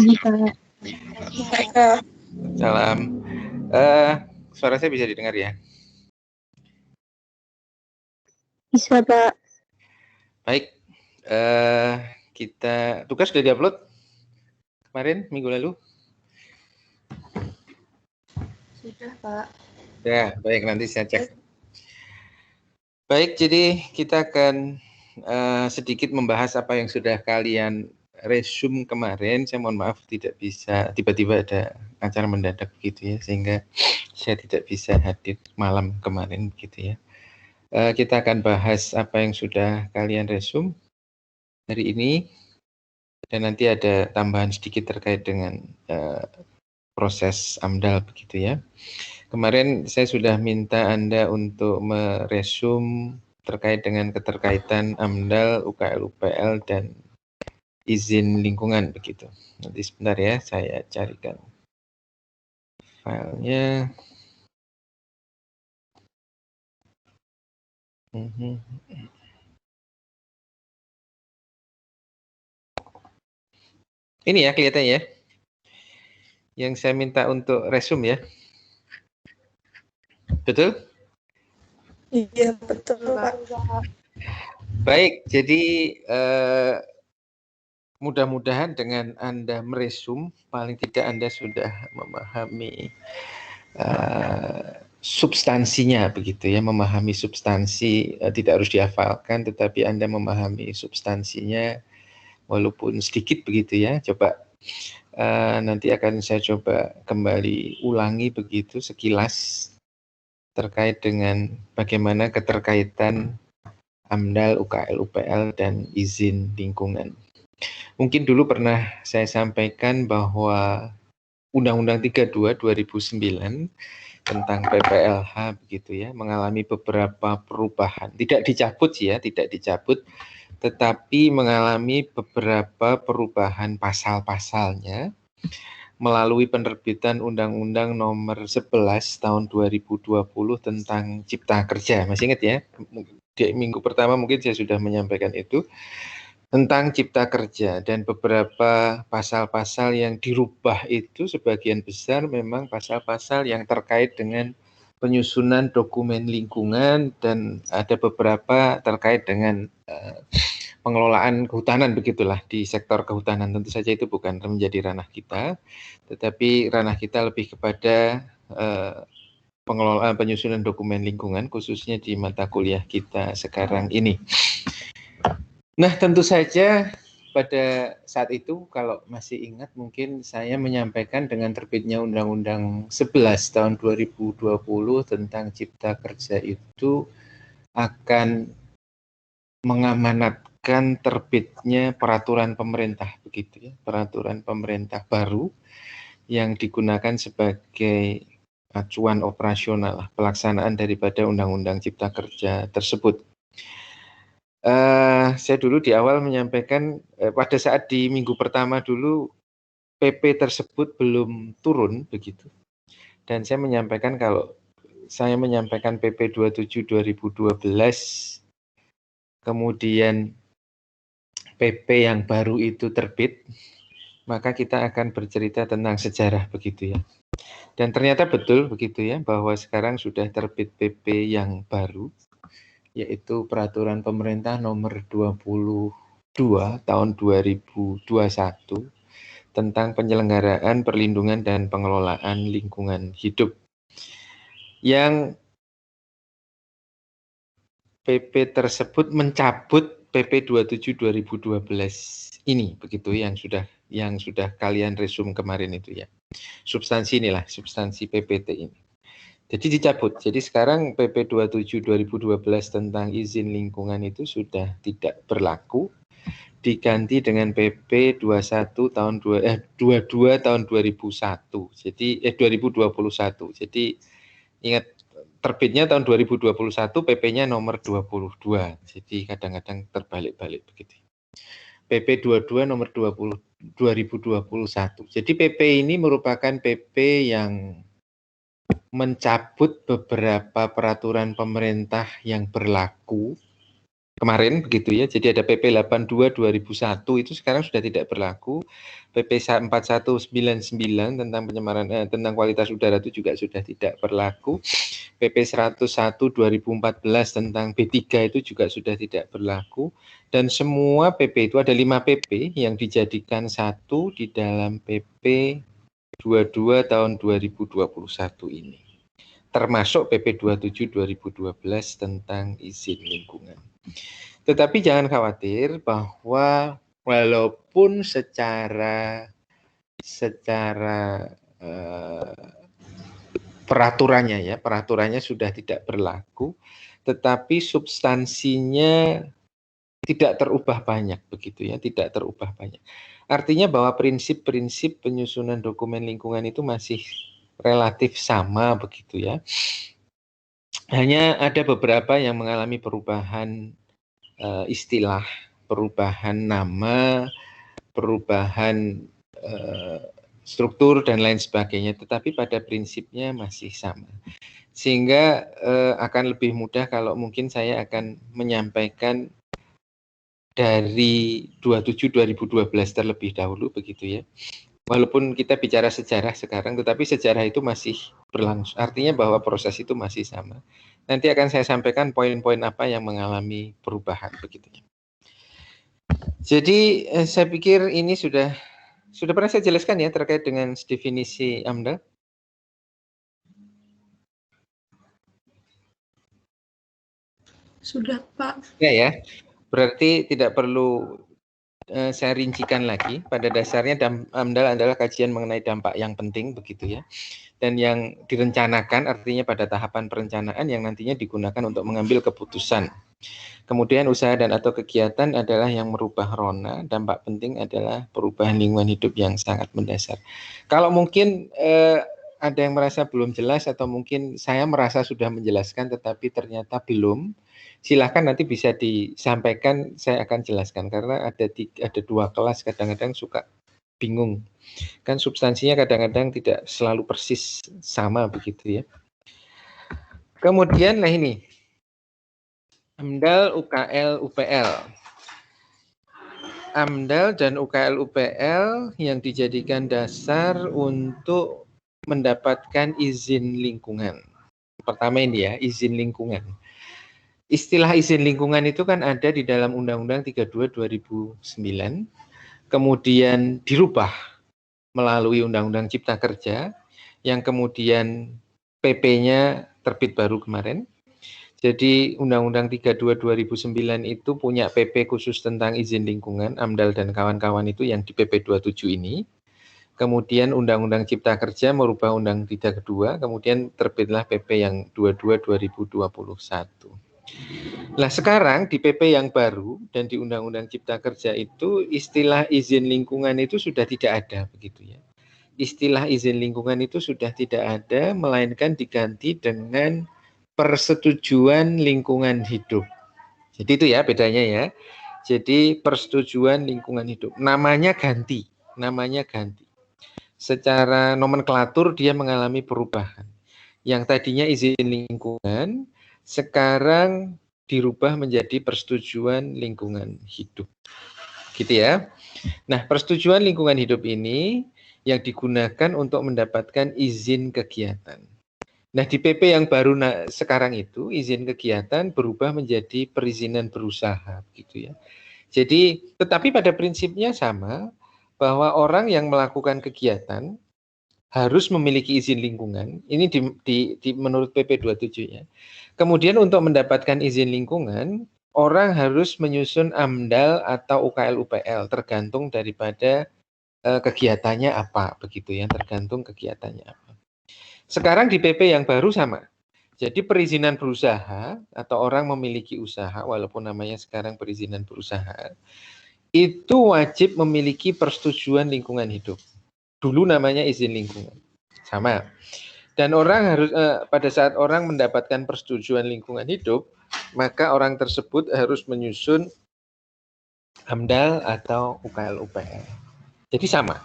pagi, Kak. Baik, Kak. Salam. Suara saya bisa didengar ya? Bisa, Pak. Baik. Kita tugas sudah diupload kemarin minggu lalu? Sudah, Pak. Ya, baik, nanti saya cek. Baik, jadi kita akan sedikit membahas apa yang sudah kalian resume kemarin. Saya mohon maaf tidak bisa, tiba-tiba ada acara mendadak begitu ya, sehingga saya tidak bisa hadir malam kemarin gitu ya. Kita akan bahas apa yang sudah kalian resume hari ini, dan nanti ada tambahan sedikit terkait dengan proses AMDAL begitu ya. Kemarin saya sudah minta Anda untuk meresum terkait dengan keterkaitan AMDAL, UKL, UPL, dan izin lingkungan begitu. Nanti sebentar ya, saya carikan filenya. Ini ya kelihatannya ya, yang saya minta untuk resume ya. Betul? Iya, betul, Pak. Baik, jadi mudah-mudahan dengan Anda meresum, paling tidak Anda sudah memahami substansinya begitu ya, memahami substansi, tidak harus dihafalkan, tetapi Anda memahami substansinya walaupun sedikit begitu ya. Coba nanti akan saya coba kembali ulangi begitu sekilas terkait dengan bagaimana keterkaitan AMDAL, UKL, UPL, dan izin lingkungan. Mungkin dulu pernah saya sampaikan bahwa Undang-Undang 32 2009 tentang PPLH begitu ya, mengalami beberapa perubahan. Tidak dicabut sih ya, tidak dicabut, tetapi mengalami beberapa perubahan pasal-pasalnya melalui penerbitan Undang-Undang Nomor 11 Tahun 2020 tentang Cipta Kerja. Masih ingat ya? Di minggu pertama mungkin saya sudah menyampaikan itu, tentang Cipta Kerja, dan beberapa pasal-pasal yang dirubah itu sebagian besar memang pasal-pasal yang terkait dengan penyusunan dokumen lingkungan, dan ada beberapa terkait dengan pengelolaan kehutanan begitulah, di sektor kehutanan. Tentu saja itu bukan menjadi ranah kita, tetapi ranah kita lebih kepada pengelolaan penyusunan dokumen lingkungan, khususnya di mata kuliah kita sekarang ini. Nah, tentu saja pada saat itu, kalau masih ingat, mungkin saya menyampaikan dengan terbitnya Undang-Undang 11 tahun 2020 tentang Cipta Kerja itu akan mengamanatkan terbitnya peraturan pemerintah begitu ya, peraturan pemerintah baru yang digunakan sebagai acuan operasional pelaksanaan daripada Undang-Undang Cipta Kerja tersebut. Saya dulu di awal menyampaikan pada saat di minggu pertama dulu PP tersebut belum turun begitu, dan saya menyampaikan kalau saya menyampaikan PP 27 2012, kemudian PP yang baru itu terbit, maka kita akan bercerita tentang sejarah begitu ya. Dan ternyata betul begitu ya, bahwa sekarang sudah terbit PP yang baru, yaitu Peraturan Pemerintah Nomor 22 Tahun 2021 tentang penyelenggaraan, perlindungan, dan pengelolaan lingkungan hidup. Yang PP tersebut mencabut PP 27 2012 ini begitu, yang sudah kalian resume kemarin itu ya. Substansi inilah, substansi PPT ini. Jadi dicabut. Jadi sekarang PP 27 2012 tentang izin lingkungan itu sudah tidak berlaku, diganti dengan PP 21 tahun 22 tahun 2001. Jadi 2021. Jadi ingat, terbitnya tahun 2021, PP-nya nomor 22. Jadi kadang-kadang terbalik-balik begitu. PP 22 nomor 20 2021. Jadi PP ini merupakan PP yang mencabut beberapa peraturan pemerintah yang berlaku kemarin begitu ya. Jadi ada PP 82 2001 itu sekarang sudah tidak berlaku. PP 4199 tentang pencemaran tentang kualitas udara itu juga sudah tidak berlaku. PP 101 2014 tentang B3 itu juga sudah tidak berlaku. Dan semua PP itu ada 5 PP yang dijadikan satu di dalam PP 22 tahun 2021 ini. Termasuk PP 27 2012 tentang izin lingkungan. Tetapi jangan khawatir bahwa walaupun secara peraturannya sudah tidak berlaku, tetapi substansinya tidak terubah banyak begitu ya, tidak terubah banyak. Artinya bahwa prinsip-prinsip penyusunan dokumen lingkungan itu masih relatif sama begitu ya. Hanya ada beberapa yang mengalami perubahan istilah, perubahan nama, perubahan struktur dan lain sebagainya, tetapi pada prinsipnya masih sama. Sehingga akan lebih mudah kalau mungkin saya akan menyampaikan dari 27 2012 terlebih dahulu begitu ya. Walaupun kita bicara sejarah sekarang, tetapi sejarah itu masih berlangsung. Artinya bahwa proses itu masih sama. Nanti akan saya sampaikan poin-poin apa yang mengalami perubahan begitu. Jadi saya pikir ini sudah pernah saya jelaskan ya terkait dengan definisi AMDAL. Sudah, Pak. Ya. Berarti tidak perlu saya rincikan lagi. Pada dasarnya AMDAL adalah kajian mengenai dampak yang penting begitu ya. Dan yang direncanakan artinya pada tahapan perencanaan yang nantinya digunakan untuk mengambil keputusan. Kemudian usaha dan atau kegiatan adalah yang merubah rona, dampak penting adalah perubahan lingkungan hidup yang sangat mendasar. Kalau mungkin ada yang merasa belum jelas atau mungkin saya merasa sudah menjelaskan tetapi ternyata belum, silahkan nanti bisa disampaikan, saya akan jelaskan karena ada dua kelas kadang-kadang suka bingung. Kan substansinya kadang-kadang tidak selalu persis sama begitu ya. Kemudian nah ini AMDAL, UKL, UPL. AMDAL dan UKL, UPL yang dijadikan dasar untuk mendapatkan izin lingkungan. Pertama ini ya, izin lingkungan. Istilah izin lingkungan itu kan ada di dalam Undang-Undang 32 2009, kemudian dirubah melalui Undang-Undang Cipta Kerja, yang kemudian PP-nya terbit baru kemarin. Jadi Undang-Undang 32 2009 itu punya PP khusus tentang izin lingkungan, AMDAL dan kawan-kawan itu yang di PP 27 ini. Kemudian Undang-Undang Cipta Kerja merubah Undang Cipta kedua, kemudian terbitlah PP yang 22 2021. Nah sekarang di PP yang baru dan di Undang-Undang Cipta Kerja itu istilah izin lingkungan itu sudah tidak ada begitu ya. Istilah izin lingkungan itu sudah tidak ada, melainkan diganti dengan persetujuan lingkungan hidup. Jadi itu ya bedanya ya. Jadi persetujuan lingkungan hidup. Namanya ganti. Secara nomenklatur dia mengalami perubahan. Yang tadinya izin lingkungan, sekarang dirubah menjadi persetujuan lingkungan hidup. Gitu ya. Nah, persetujuan lingkungan hidup ini yang digunakan untuk mendapatkan izin kegiatan. Nah, di PP yang baru sekarang itu izin kegiatan berubah menjadi perizinan berusaha gitu ya. Jadi, tetapi pada prinsipnya sama bahwa orang yang melakukan kegiatan harus memiliki izin lingkungan. Ini menurut PP 27 ya. Kemudian untuk mendapatkan izin lingkungan, orang harus menyusun AMDAL atau UKL UPL tergantung daripada kegiatannya apa begitu ya, tergantung kegiatannya apa. Sekarang di PP yang baru sama. Jadi perizinan berusaha atau orang memiliki usaha walaupun namanya sekarang perizinan berusaha itu wajib memiliki persetujuan lingkungan hidup. Dulu namanya izin lingkungan. Sama. Dan orang harus pada saat orang mendapatkan persetujuan lingkungan hidup, maka orang tersebut harus menyusun AMDAL atau UKL UPL. Jadi sama.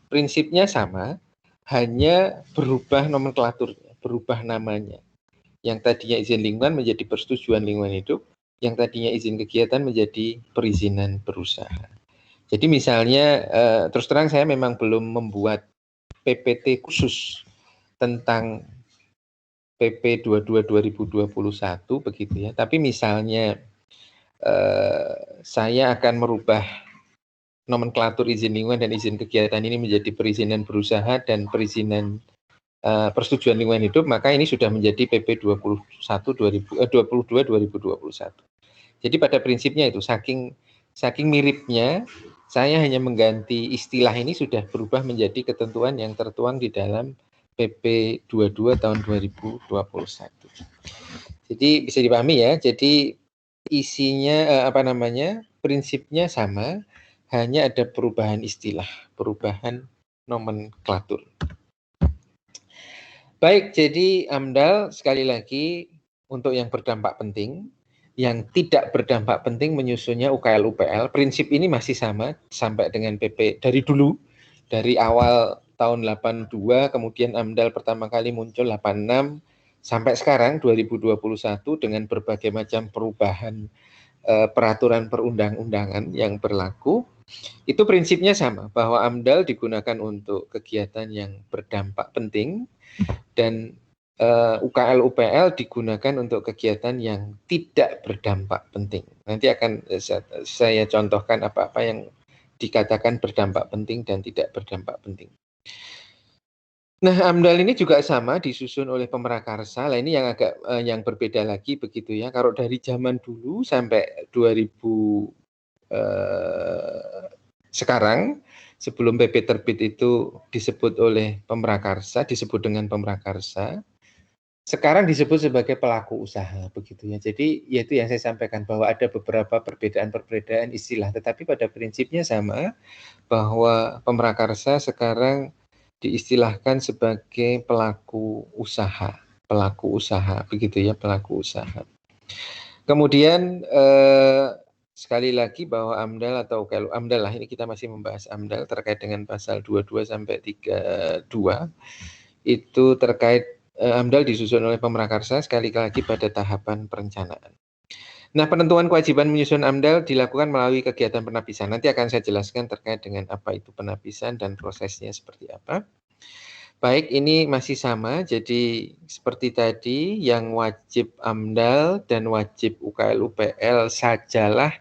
Prinsipnya sama, hanya berubah nomenklaturnya, berubah namanya. Yang tadinya izin lingkungan menjadi persetujuan lingkungan hidup, yang tadinya izin kegiatan menjadi perizinan berusaha. Jadi misalnya, terus terang saya memang belum membuat PPT khusus tentang PP 22 2021 begitu ya. Tapi misalnya saya akan merubah nomenklatur izin lingkungan dan izin kegiatan ini menjadi perizinan berusaha dan perizinan persetujuan lingkungan hidup, maka ini sudah menjadi PP 22 2021. Jadi pada prinsipnya itu saking miripnya, saya hanya mengganti istilah ini sudah berubah menjadi ketentuan yang tertuang di dalam PP 22 tahun 2021. Jadi bisa dipahami ya. Jadi isinya prinsipnya sama, hanya ada perubahan istilah, perubahan nomenklatur. Baik, jadi AMDAL sekali lagi untuk yang berdampak penting, yang tidak berdampak penting menyusunnya UKL-UPL. Prinsip ini masih sama sampai dengan PP dari dulu, dari awal tahun 82, kemudian AMDAL pertama kali muncul 86, sampai sekarang 2021 dengan berbagai macam perubahan peraturan perundang-undangan yang berlaku. Itu prinsipnya sama, bahwa AMDAL digunakan untuk kegiatan yang berdampak penting, dan UKL-UPL digunakan untuk kegiatan yang tidak berdampak penting. Nanti akan saya contohkan apa-apa yang dikatakan berdampak penting dan tidak berdampak penting. Nah, AMDAL ini juga sama disusun oleh Pemrakarsa. Lah ini yang agak yang berbeda lagi begitu ya. Kalau dari zaman dulu sampai 2000 sekarang, sebelum PP terbit itu disebut oleh Pemrakarsa, disebut dengan Pemrakarsa. Sekarang disebut sebagai pelaku usaha begitu ya. Jadi yaitu yang saya sampaikan bahwa ada beberapa perbedaan-perbedaan istilah, tetapi pada prinsipnya sama, bahwa Pemrakarsa sekarang diistilahkan sebagai pelaku usaha begitu ya, pelaku usaha. Kemudian sekali lagi bahwa AMDAL atau kalau AMDAL lah, ini kita masih membahas AMDAL terkait dengan pasal 22 sampai 32 itu terkait AMDAL disusun oleh Pemrakarsa sekali lagi pada tahapan perencanaan. Nah, penentuan kewajiban menyusun AMDAL dilakukan melalui kegiatan penapisan. Nanti akan saya jelaskan terkait dengan apa itu penapisan dan prosesnya seperti apa. Baik, ini masih sama. Jadi seperti tadi, yang wajib AMDAL dan wajib UKL-UPL sajalah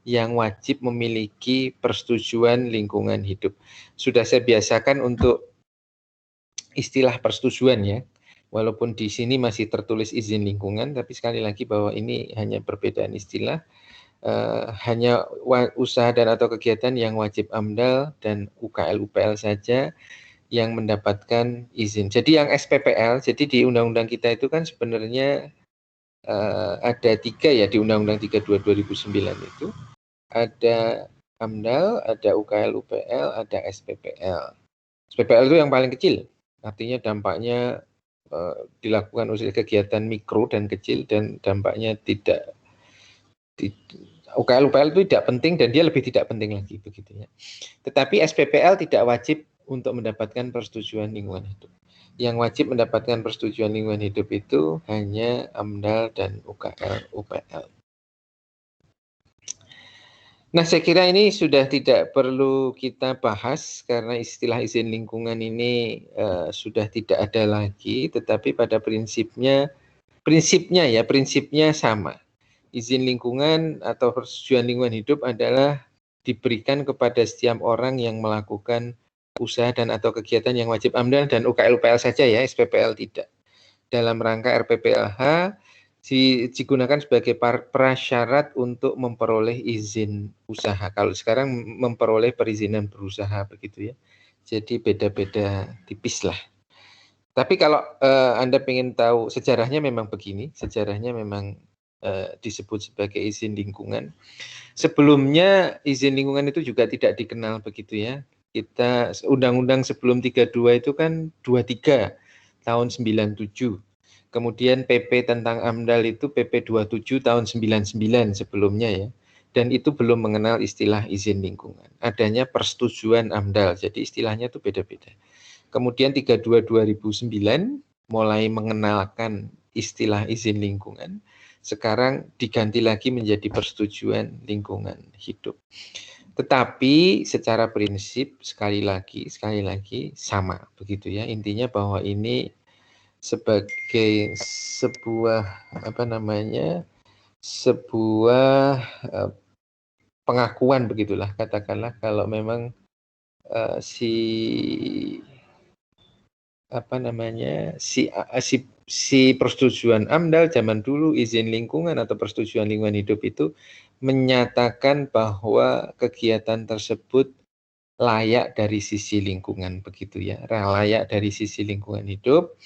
yang wajib memiliki persetujuan lingkungan hidup. Sudah saya biasakan untuk istilah persetujuan ya. Walaupun di sini masih tertulis izin lingkungan, tapi sekali lagi bahwa ini hanya perbedaan istilah, hanya usaha dan atau kegiatan yang wajib AMDAL dan UKL-UPL saja yang mendapatkan izin. Jadi yang SPPL, jadi di undang-undang kita itu kan sebenarnya ada 3 ya di Undang-Undang 32 2009 itu. Ada AMDAL, ada UKL-UPL, ada SPPL. SPPL itu yang paling kecil, artinya dampaknya dilakukan usaha kegiatan mikro dan kecil dan dampaknya tidak UKL-UPL itu tidak penting dan dia lebih tidak penting lagi begitu ya. Tetapi SPPL tidak wajib untuk mendapatkan persetujuan lingkungan hidup. Yang wajib mendapatkan persetujuan lingkungan hidup itu hanya AMDAL dan UKL-UPL. Nah, saya kira ini sudah tidak perlu kita bahas karena istilah izin lingkungan ini sudah tidak ada lagi, tetapi pada prinsipnya sama. Izin lingkungan atau persetujuan lingkungan hidup adalah diberikan kepada setiap orang yang melakukan usaha dan atau kegiatan yang wajib AMDAL dan UKL-UPL saja ya, SPPL tidak. Dalam rangka RPPLH digunakan sebagai prasyarat untuk memperoleh izin usaha. Kalau sekarang memperoleh perizinan berusaha begitu ya. Jadi beda-beda tipis lah. Tapi kalau Anda ingin tahu sejarahnya memang begini, sejarahnya memang disebut sebagai izin lingkungan. Sebelumnya izin lingkungan itu juga tidak dikenal begitu ya. Kita undang-undang sebelum 32 itu kan 23 tahun 97. Kemudian PP tentang AMDAL itu PP 27 tahun 99 sebelumnya ya. Dan itu belum mengenal istilah izin lingkungan. Adanya persetujuan AMDAL, jadi istilahnya itu beda-beda. Kemudian 32 2009 mulai mengenalkan istilah izin lingkungan. sekarang diganti lagi menjadi persetujuan lingkungan hidup. Tetapi secara prinsip sekali lagi sama begitu ya. Intinya bahwa ini sebagai sebuah sebuah pengakuan begitulah, katakanlah kalau memang si persetujuan AMDAL zaman dulu, izin lingkungan atau persetujuan lingkungan hidup itu menyatakan bahwa kegiatan tersebut layak dari sisi lingkungan begitu ya, layak dari sisi lingkungan hidup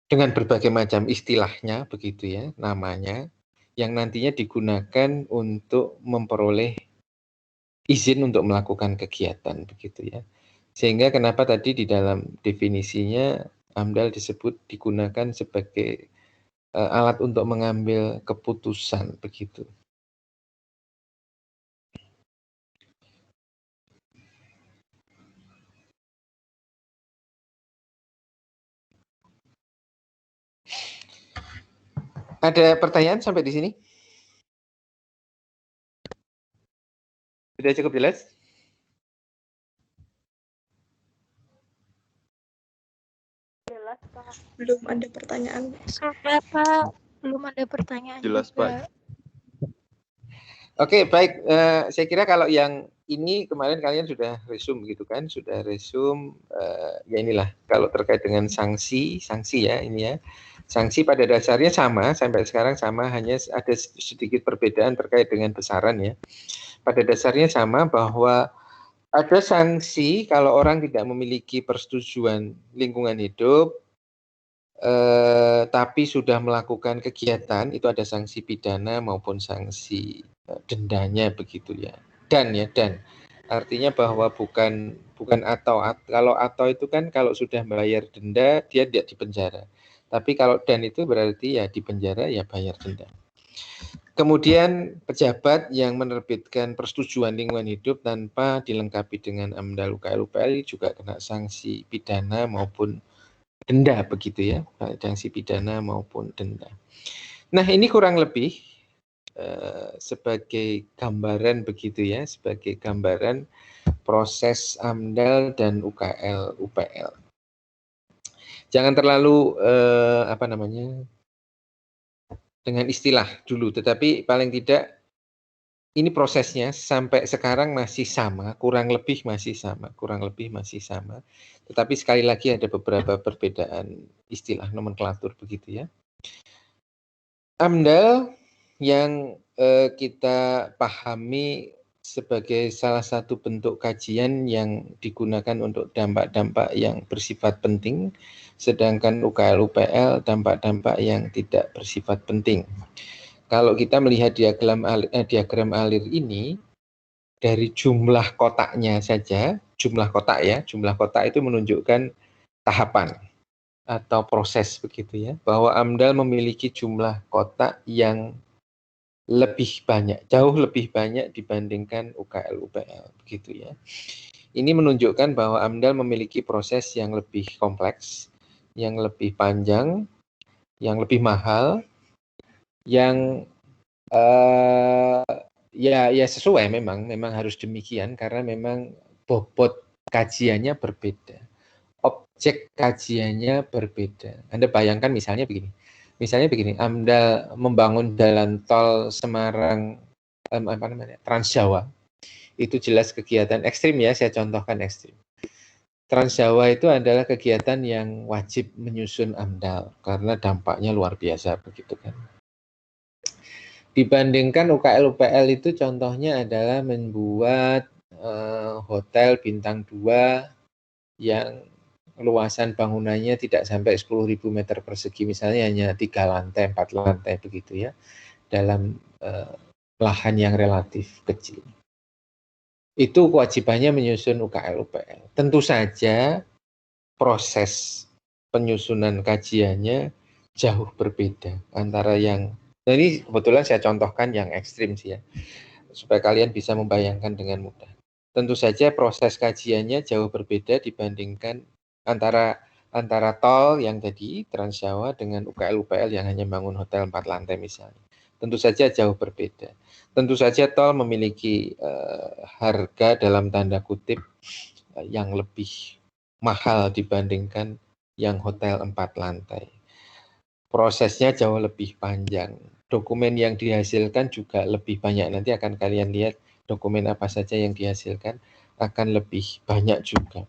dengan berbagai macam istilahnya begitu ya, namanya yang nantinya digunakan untuk memperoleh izin untuk melakukan kegiatan begitu ya. Sehingga kenapa tadi di dalam definisinya AMDAL disebut digunakan sebagai alat untuk mengambil keputusan begitu. Ada pertanyaan sampai di sini? Sudah cukup jelas? Jelas, Pak. Belum ada pertanyaan. Sudah, Pak. Belum ada pertanyaan Jelas, juga. Pak. Oke, baik. Saya kira kalau yang ini kemarin kalian sudah resume gitu kan, sudah resume. Ya inilah kalau terkait dengan sanksi ya ini ya. Sanksi pada dasarnya sama, sampai sekarang sama, hanya ada sedikit perbedaan terkait dengan besaran ya. Pada dasarnya sama bahwa ada sanksi kalau orang tidak memiliki persetujuan lingkungan hidup, tapi sudah melakukan kegiatan, itu ada sanksi pidana maupun sanksi dendanya begitu ya. Dan artinya bahwa bukan kalau itu kan kalau sudah bayar denda dia tidak dipenjara. Tapi kalau dan itu berarti ya dipenjara ya bayar denda. Kemudian pejabat yang menerbitkan persetujuan lingkungan hidup tanpa dilengkapi dengan AMDAL UKL UPL juga kena sanksi pidana maupun denda begitu ya, sanksi pidana maupun denda. Nah ini kurang lebih sebagai gambaran begitu ya, sebagai gambaran proses AMDAL dan UKL UPL. Jangan terlalu dengan istilah dulu, tetapi paling tidak ini prosesnya sampai sekarang masih sama, kurang lebih masih sama. Tetapi sekali lagi ada beberapa perbedaan istilah nomenklatur begitu ya. AMDAL yang kita pahami sebagai salah satu bentuk kajian yang digunakan untuk dampak-dampak yang bersifat penting, sedangkan UKL UPL dampak-dampak yang tidak bersifat penting. Kalau kita melihat diagram alir ini, dari jumlah kotaknya saja, jumlah kotak itu menunjukkan tahapan atau proses begitu ya, bahwa AMDAL memiliki jumlah kotak yang lebih banyak, jauh lebih banyak dibandingkan UKL UPL begitu ya. Ini menunjukkan bahwa AMDAL memiliki proses yang lebih kompleks, yang lebih panjang, yang lebih mahal, yang ya sesuai memang harus demikian karena memang bobot kajiannya berbeda, objek kajiannya berbeda. Anda bayangkan misalnya begini, AMDAL membangun jalan tol Semarang Trans Jawa, itu jelas kegiatan ekstrim ya, saya contohkan ekstrim. Trans Jawa itu adalah kegiatan yang wajib menyusun AMDAL karena dampaknya luar biasa begitu kan. Dibandingkan UKL UPL itu contohnya adalah membuat hotel bintang 2 yang luasan bangunannya tidak sampai 10.000 meter persegi, misalnya hanya 3 lantai, 4 lantai begitu ya, dalam lahan yang relatif kecil. Itu kewajibannya menyusun UKL UPL. Tentu saja proses penyusunan kajiannya jauh berbeda antara yang, nah ini kebetulan saya contohkan yang ekstrim sih ya, supaya kalian bisa membayangkan dengan mudah. Tentu saja proses kajiannya jauh berbeda dibandingkan antara antara tol yang tadi Trans Jawa dengan UKL-UPL yang hanya bangun hotel 4 lantai misalnya. Tentu saja jauh berbeda. Tentu saja tol memiliki harga dalam tanda kutip yang lebih mahal dibandingkan yang hotel 4 lantai. Prosesnya jauh lebih panjang. Dokumen yang dihasilkan juga lebih banyak. Nanti akan kalian lihat dokumen apa saja yang dihasilkan akan lebih banyak juga.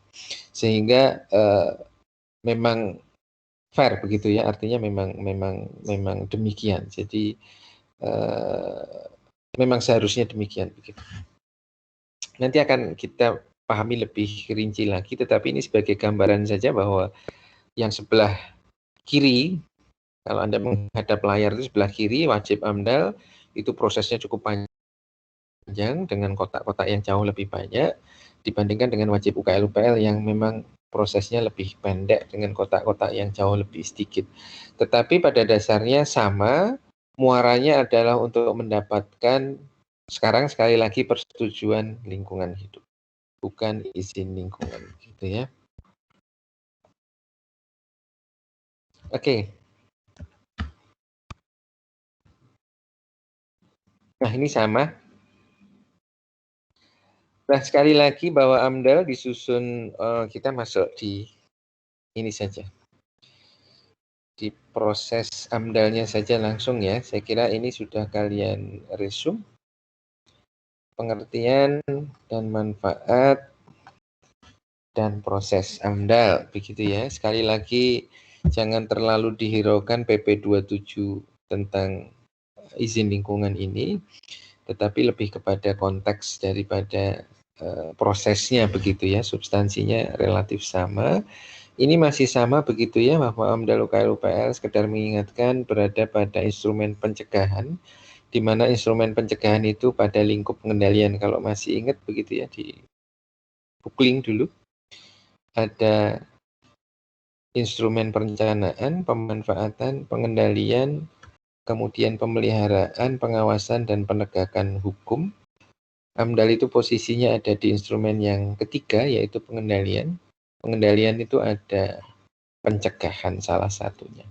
Sehingga memang fair begitu ya, artinya memang demikian. Jadi memang seharusnya demikian begitu. Nanti akan kita pahami lebih rinci lagi, tetapi ini sebagai gambaran saja bahwa yang sebelah kiri, kalau Anda menghadap layar itu sebelah kiri wajib AMDAL itu prosesnya cukup panjang dengan kotak-kotak yang jauh lebih banyak dibandingkan dengan wajib UKL-UPL yang memang prosesnya lebih pendek dengan kotak-kotak yang jauh lebih sedikit. Tetapi pada dasarnya sama, muaranya adalah untuk mendapatkan sekarang sekali lagi persetujuan lingkungan hidup, bukan izin lingkungan, gitu ya. Oke. Nah, ini sama. Nah, sekali lagi bahwa AMDAL disusun, kita masuk di ini saja. Di proses AMDAL-nya saja langsung ya. Saya kira ini sudah kalian resume. Pengertian dan manfaat dan proses AMDAL, begitu ya. Sekali lagi, jangan terlalu dihiraukan PP 27 tentang izin lingkungan ini, tetapi lebih kepada konteks daripada prosesnya begitu ya, substansinya relatif sama. Ini masih sama begitu ya, bahwa AMDAL UKL-UPL sekedar mengingatkan berada pada instrumen pencegahan, di mana instrumen pencegahan itu pada lingkup pengendalian. Kalau masih ingat begitu ya, di bookling dulu ada instrumen perencanaan, pemanfaatan, pengendalian, kemudian pemeliharaan, pengawasan, dan penegakan hukum. AMDAL itu posisinya ada di instrumen yang ketiga, yaitu pengendalian. Pengendalian itu ada pencegahan salah satunya.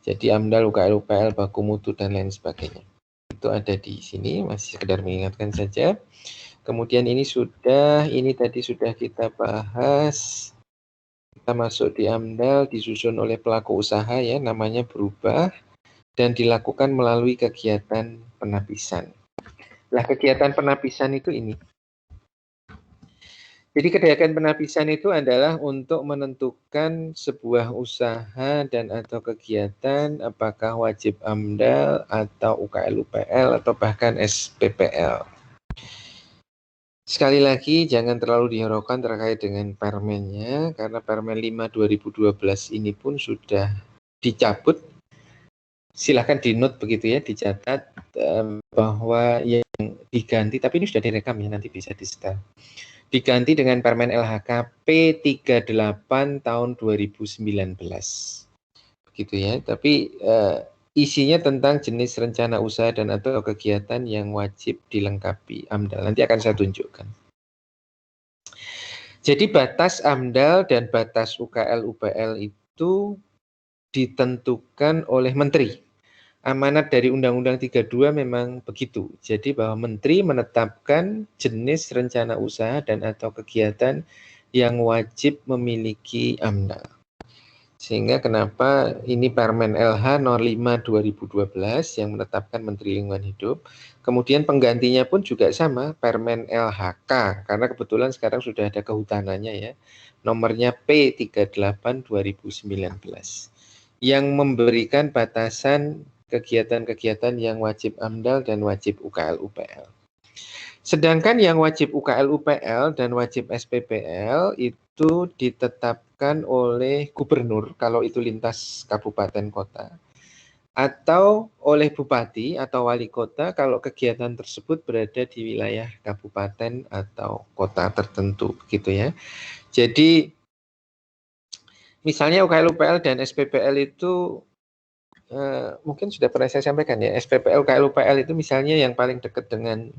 Jadi AMDAL, UKL-UPL, baku mutu, dan lain sebagainya. Itu ada di sini, masih sekedar mengingatkan saja. Kemudian ini tadi sudah kita bahas. Kita masuk di AMDAL, disusun oleh pelaku usaha ya, namanya berubah, dan dilakukan melalui kegiatan penapisan. Nah, kegiatan penapisan itu ini. Jadi kegiatan penapisan itu adalah untuk menentukan sebuah usaha dan atau kegiatan apakah wajib AMDAL atau UKL-UPL atau bahkan SPPL. Sekali lagi jangan terlalu dihiraukan terkait dengan permennya karena Permen 5 2012 ini pun sudah dicabut. Silahkan di note begitu ya, dicatat bahwa yang diganti, tapi ini sudah direkam ya, nanti bisa di-setel. Diganti dengan Permen LHK P38 tahun 2019. Begitu ya. Tapi isinya tentang jenis rencana usaha dan atau kegiatan yang wajib dilengkapi AMDAL. Nanti akan saya tunjukkan. Jadi batas AMDAL dan batas UKL-UPL itu ditentukan oleh Menteri. Amanat dari Undang-Undang 32 memang begitu. Jadi bahwa Menteri menetapkan jenis rencana usaha dan atau kegiatan yang wajib memiliki AMDAL. Sehingga kenapa ini Permen LH 05 2012 yang menetapkan Menteri Lingkungan Hidup. Kemudian penggantinya pun juga sama, Permen LHK, karena kebetulan sekarang sudah ada kehutanannya ya. Nomornya P38 2019. Yang memberikan batasan kegiatan-kegiatan yang wajib AMDAL dan wajib UKL-UPL. Sedangkan yang wajib UKL-UPL dan wajib SPPL itu ditetapkan oleh gubernur kalau itu lintas kabupaten kota, atau oleh bupati atau wali kota kalau kegiatan tersebut berada di wilayah kabupaten atau kota tertentu gitu ya. Jadi misalnya UKL-UPL dan SPPL itu mungkin sudah pernah saya sampaikan ya, SPPL, UKL-UPL itu misalnya yang paling dekat dengan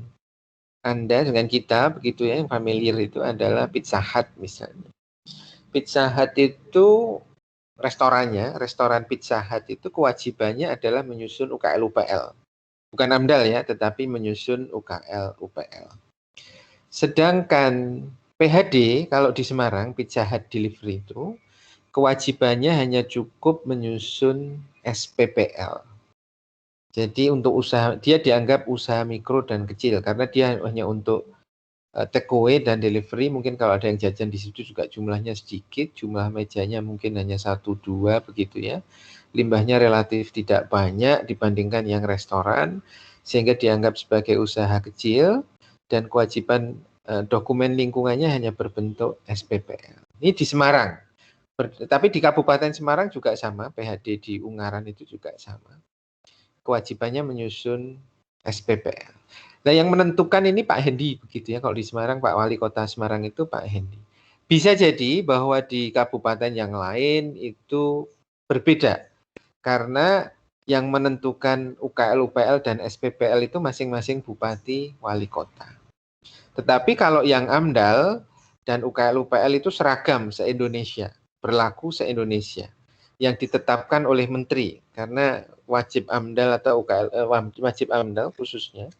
Anda, dengan kita, begitu ya, yang familiar itu adalah Pizza Hut misalnya. Pizza Hut itu restorannya, restoran Pizza Hut itu kewajibannya adalah menyusun UKL UPL. Bukan AMDAL ya, tetapi menyusun UKL UPL. Sedangkan PHD kalau di Semarang, Pizza Hut Delivery itu kewajibannya hanya cukup menyusun SPPL. Jadi untuk usaha, dia dianggap usaha mikro dan kecil karena dia hanya untuk take away dan delivery. Mungkin kalau ada yang jajan di situ juga jumlahnya sedikit, jumlah mejanya mungkin hanya 1-2 begitu ya. Limbahnya relatif tidak banyak dibandingkan yang restoran, sehingga dianggap sebagai usaha kecil dan kewajiban dokumen lingkungannya hanya berbentuk SPPL. Ini di Semarang. Tapi di Kabupaten Semarang juga sama, PHD di Ungaran itu juga sama. Kewajibannya menyusun SPPL. Nah, yang menentukan ini Pak Hendi begitu ya. Kalau di Semarang, Pak Wali Kota Semarang itu Pak Hendi. Bisa jadi bahwa di kabupaten yang lain itu berbeda. Karena yang menentukan UKL, UPL, dan SPPL itu masing-masing bupati wali kota. Tetapi kalau yang AMDAL dan UKL, UPL itu seragam se-Indonesia, berlaku se-Indonesia, yang ditetapkan oleh menteri. Karena wajib AMDAL atau UKL, wajib AMDAL khususnya,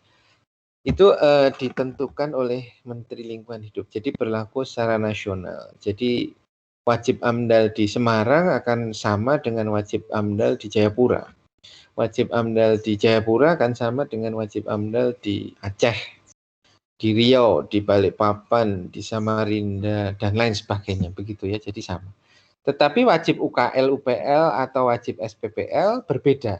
itu ditentukan oleh Menteri Lingkungan Hidup. Jadi berlaku secara nasional. Jadi wajib AMDAL di Semarang akan sama dengan wajib AMDAL di Jayapura. Wajib AMDAL di Jayapura akan sama dengan wajib AMDAL di Aceh, di Riau, di Balikpapan, di Samarinda, dan lain sebagainya. Begitu ya, jadi sama. Tetapi wajib UKL, UPL, atau wajib SPPL berbeda.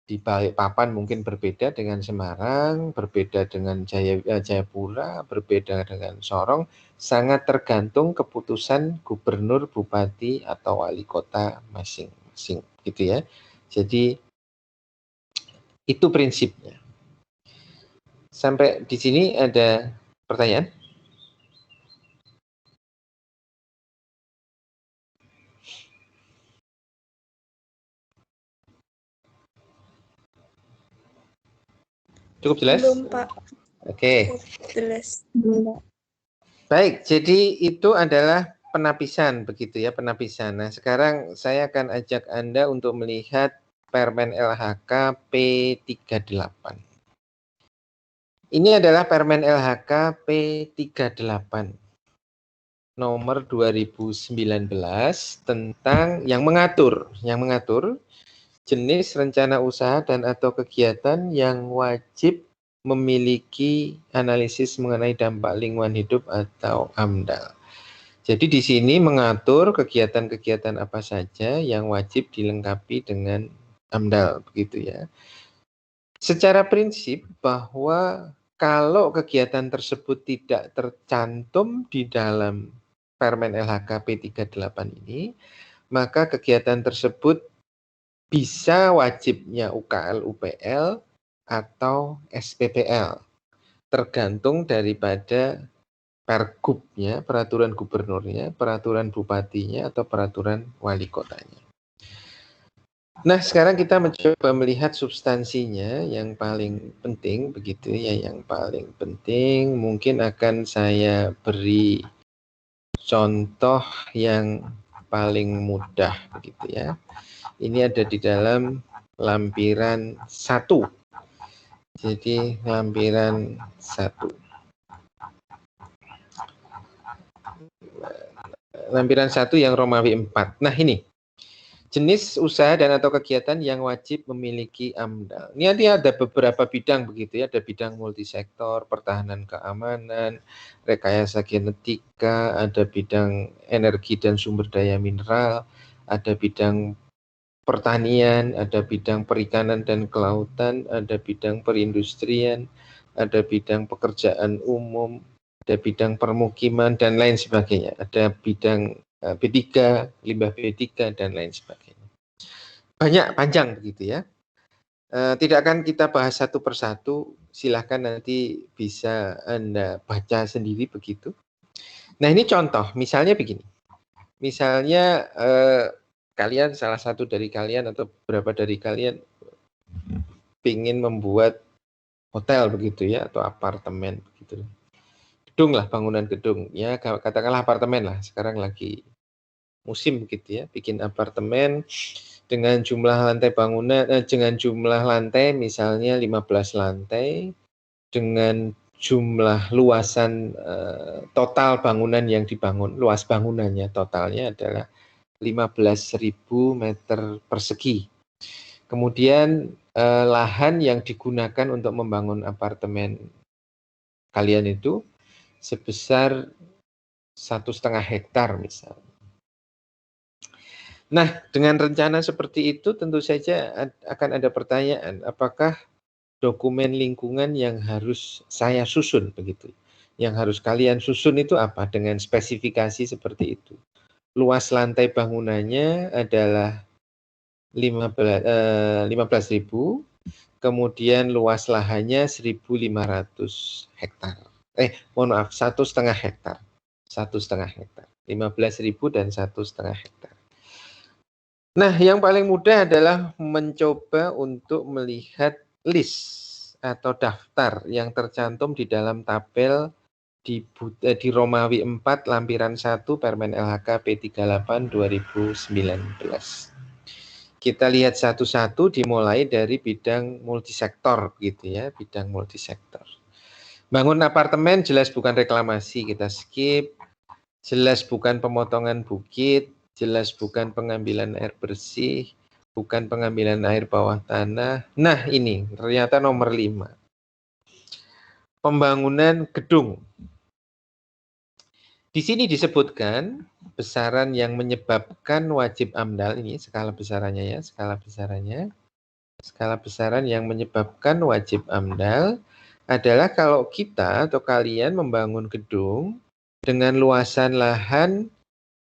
Di Balikpapan mungkin berbeda dengan Semarang, berbeda dengan Jayapura, berbeda dengan Sorong, sangat tergantung keputusan gubernur, bupati, atau wali kota masing-masing, gitu ya. Jadi itu prinsipnya. Sampai di sini ada pertanyaan? Cukup jelas? Belum, Pak. Oke. Jelas. Baik, jadi itu adalah penapisan begitu ya, penapisan. Nah, sekarang saya akan ajak Anda untuk melihat Permen LHK P38. Ini adalah Permen LHK P38 nomor 2019 tentang yang mengatur jenis rencana usaha dan atau kegiatan yang wajib memiliki analisis mengenai dampak lingkungan hidup atau AMDAL. Jadi di sini mengatur kegiatan-kegiatan apa saja yang wajib dilengkapi dengan AMDAL, begitu ya. Secara prinsip bahwa kalau kegiatan tersebut tidak tercantum di dalam Permen LHK P38 ini, maka kegiatan tersebut bisa wajibnya UKL, UPL, atau SPPL. Tergantung daripada pergubnya, peraturan gubernurnya, peraturan bupatinya, atau peraturan wali kotanya. Nah, sekarang kita mencoba melihat substansinya yang paling penting, begitu ya, yang paling penting mungkin akan saya beri contoh yang paling mudah, begitu ya. Ini ada di dalam lampiran 1. Jadi lampiran 1. Lampiran 1 yang Romawi 4. Nah, ini jenis usaha dan atau kegiatan yang wajib memiliki AMDAL. Ini ada beberapa bidang begitu ya, ada bidang multisektor, pertahanan keamanan, rekayasa genetika, ada bidang energi dan sumber daya mineral, ada bidang pertanian, ada bidang perikanan dan kelautan, ada bidang perindustrian, ada bidang pekerjaan umum, ada bidang permukiman, dan lain sebagainya. Ada bidang B3, limbah B3, dan lain sebagainya. Banyak, panjang begitu ya. Tidak akan kita bahas satu persatu, silahkan nanti bisa Anda baca sendiri begitu. Nah, ini contoh, misalnya begini. Misalnya kalian, salah satu dari kalian atau beberapa dari kalian ingin membuat hotel begitu ya, atau apartemen begitu. Gedung lah, bangunan gedung. Ya, katakanlah apartemen lah, sekarang lagi musim begitu ya, bikin apartemen dengan jumlah lantai bangunan dengan jumlah lantai misalnya 15 lantai dengan jumlah luasan total bangunan yang dibangun, luas bangunannya totalnya adalah 15.000 meter persegi. Kemudian lahan yang digunakan untuk membangun apartemen kalian itu sebesar 1,5 hektar misalnya. Nah, dengan rencana seperti itu tentu saja akan ada pertanyaan, apakah dokumen lingkungan yang harus saya susun begitu? Yang harus kalian susun itu apa dengan spesifikasi seperti itu? Luas lantai bangunannya adalah 15.000, kemudian luas lahannya 1.500 hektar. Mohon maaf, 1,5 hektar. 1,5 hektar. 15.000 dan 1,5 hektar. Nah, yang paling mudah adalah mencoba untuk melihat list atau daftar yang tercantum di dalam tabel di Romawi 4 lampiran 1 Permen LHK P38 2019. Kita lihat satu-satu dimulai dari bidang multisektor gitu ya, bidang multisektor. Bangun apartemen jelas bukan reklamasi, kita skip. Jelas bukan pemotongan bukit, jelas bukan pengambilan air bersih, bukan pengambilan air bawah tanah. Nah, ini ternyata nomor 5. Pembangunan gedung. Di sini disebutkan besaran yang menyebabkan wajib AMDAL, ini skala besarannya ya, skala besarannya. Skala besaran yang menyebabkan wajib AMDAL adalah kalau kita atau kalian membangun gedung dengan luasan lahan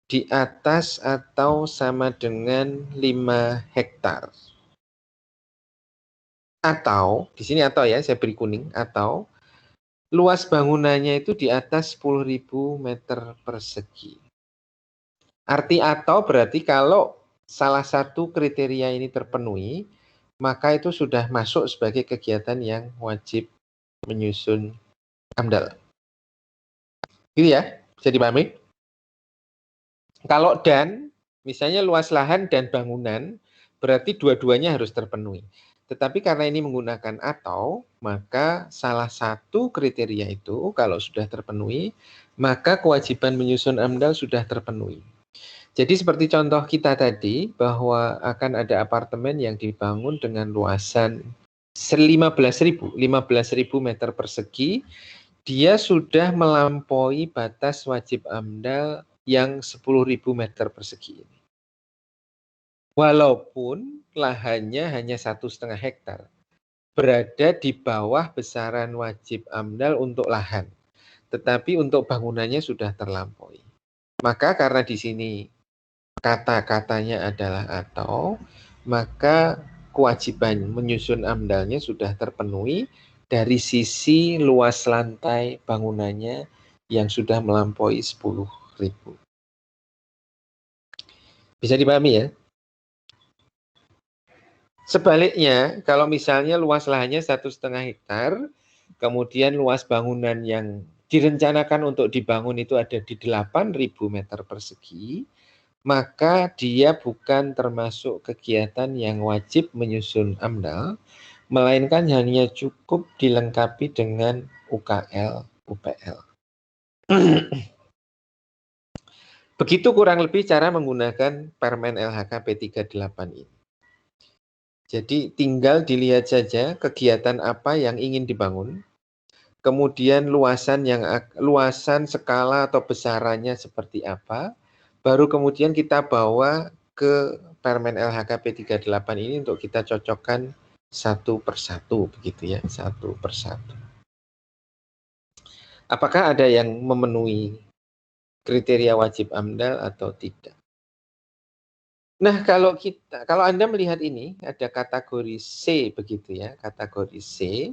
di atas atau sama dengan 5 hektar. Atau, di sini atau ya, saya beri kuning, atau luas bangunannya itu di atas 10.000 meter persegi. Arti atau berarti kalau salah satu kriteria ini terpenuhi, maka itu sudah masuk sebagai kegiatan yang wajib menyusun AMDAL. Gitu ya, bisa dipahami? Kalau dan, misalnya luas lahan dan bangunan, berarti dua-duanya harus terpenuhi. Tetapi karena ini menggunakan atau, maka salah satu kriteria itu kalau sudah terpenuhi, maka kewajiban menyusun AMDAL sudah terpenuhi. Jadi seperti contoh kita tadi, bahwa akan ada apartemen yang dibangun dengan luasan 15.000 meter persegi, dia sudah melampaui batas wajib AMDAL yang 10.000 meter persegi ini. Walaupun lahannya hanya 1,5 hektar, berada di bawah besaran wajib AMDAL untuk lahan, tetapi untuk bangunannya sudah terlampaui. Maka karena di sini kata-katanya adalah atau, maka kewajiban menyusun AMDAL-nya sudah terpenuhi dari sisi luas lantai bangunannya yang sudah melampaui 10.000. Bisa dipahami ya? Sebaliknya, kalau misalnya luas lahannya 1,5 hektar, kemudian luas bangunan yang direncanakan untuk dibangun itu ada di 8.000 meter persegi, maka dia bukan termasuk kegiatan yang wajib menyusun AMDAL, melainkan hanya cukup dilengkapi dengan UKL, UPL. Begitu kurang lebih cara menggunakan Permen LHK P38 ini. Jadi tinggal dilihat saja kegiatan apa yang ingin dibangun, kemudian luasan skala atau besarannya seperti apa, baru kemudian kita bawa ke Permen LHK P38 ini untuk kita cocokkan satu persatu begitu ya, satu persatu. Apakah ada yang memenuhi kriteria wajib AMDAL atau tidak? Nah, kalau Anda melihat ini ada kategori C begitu ya, kategori C.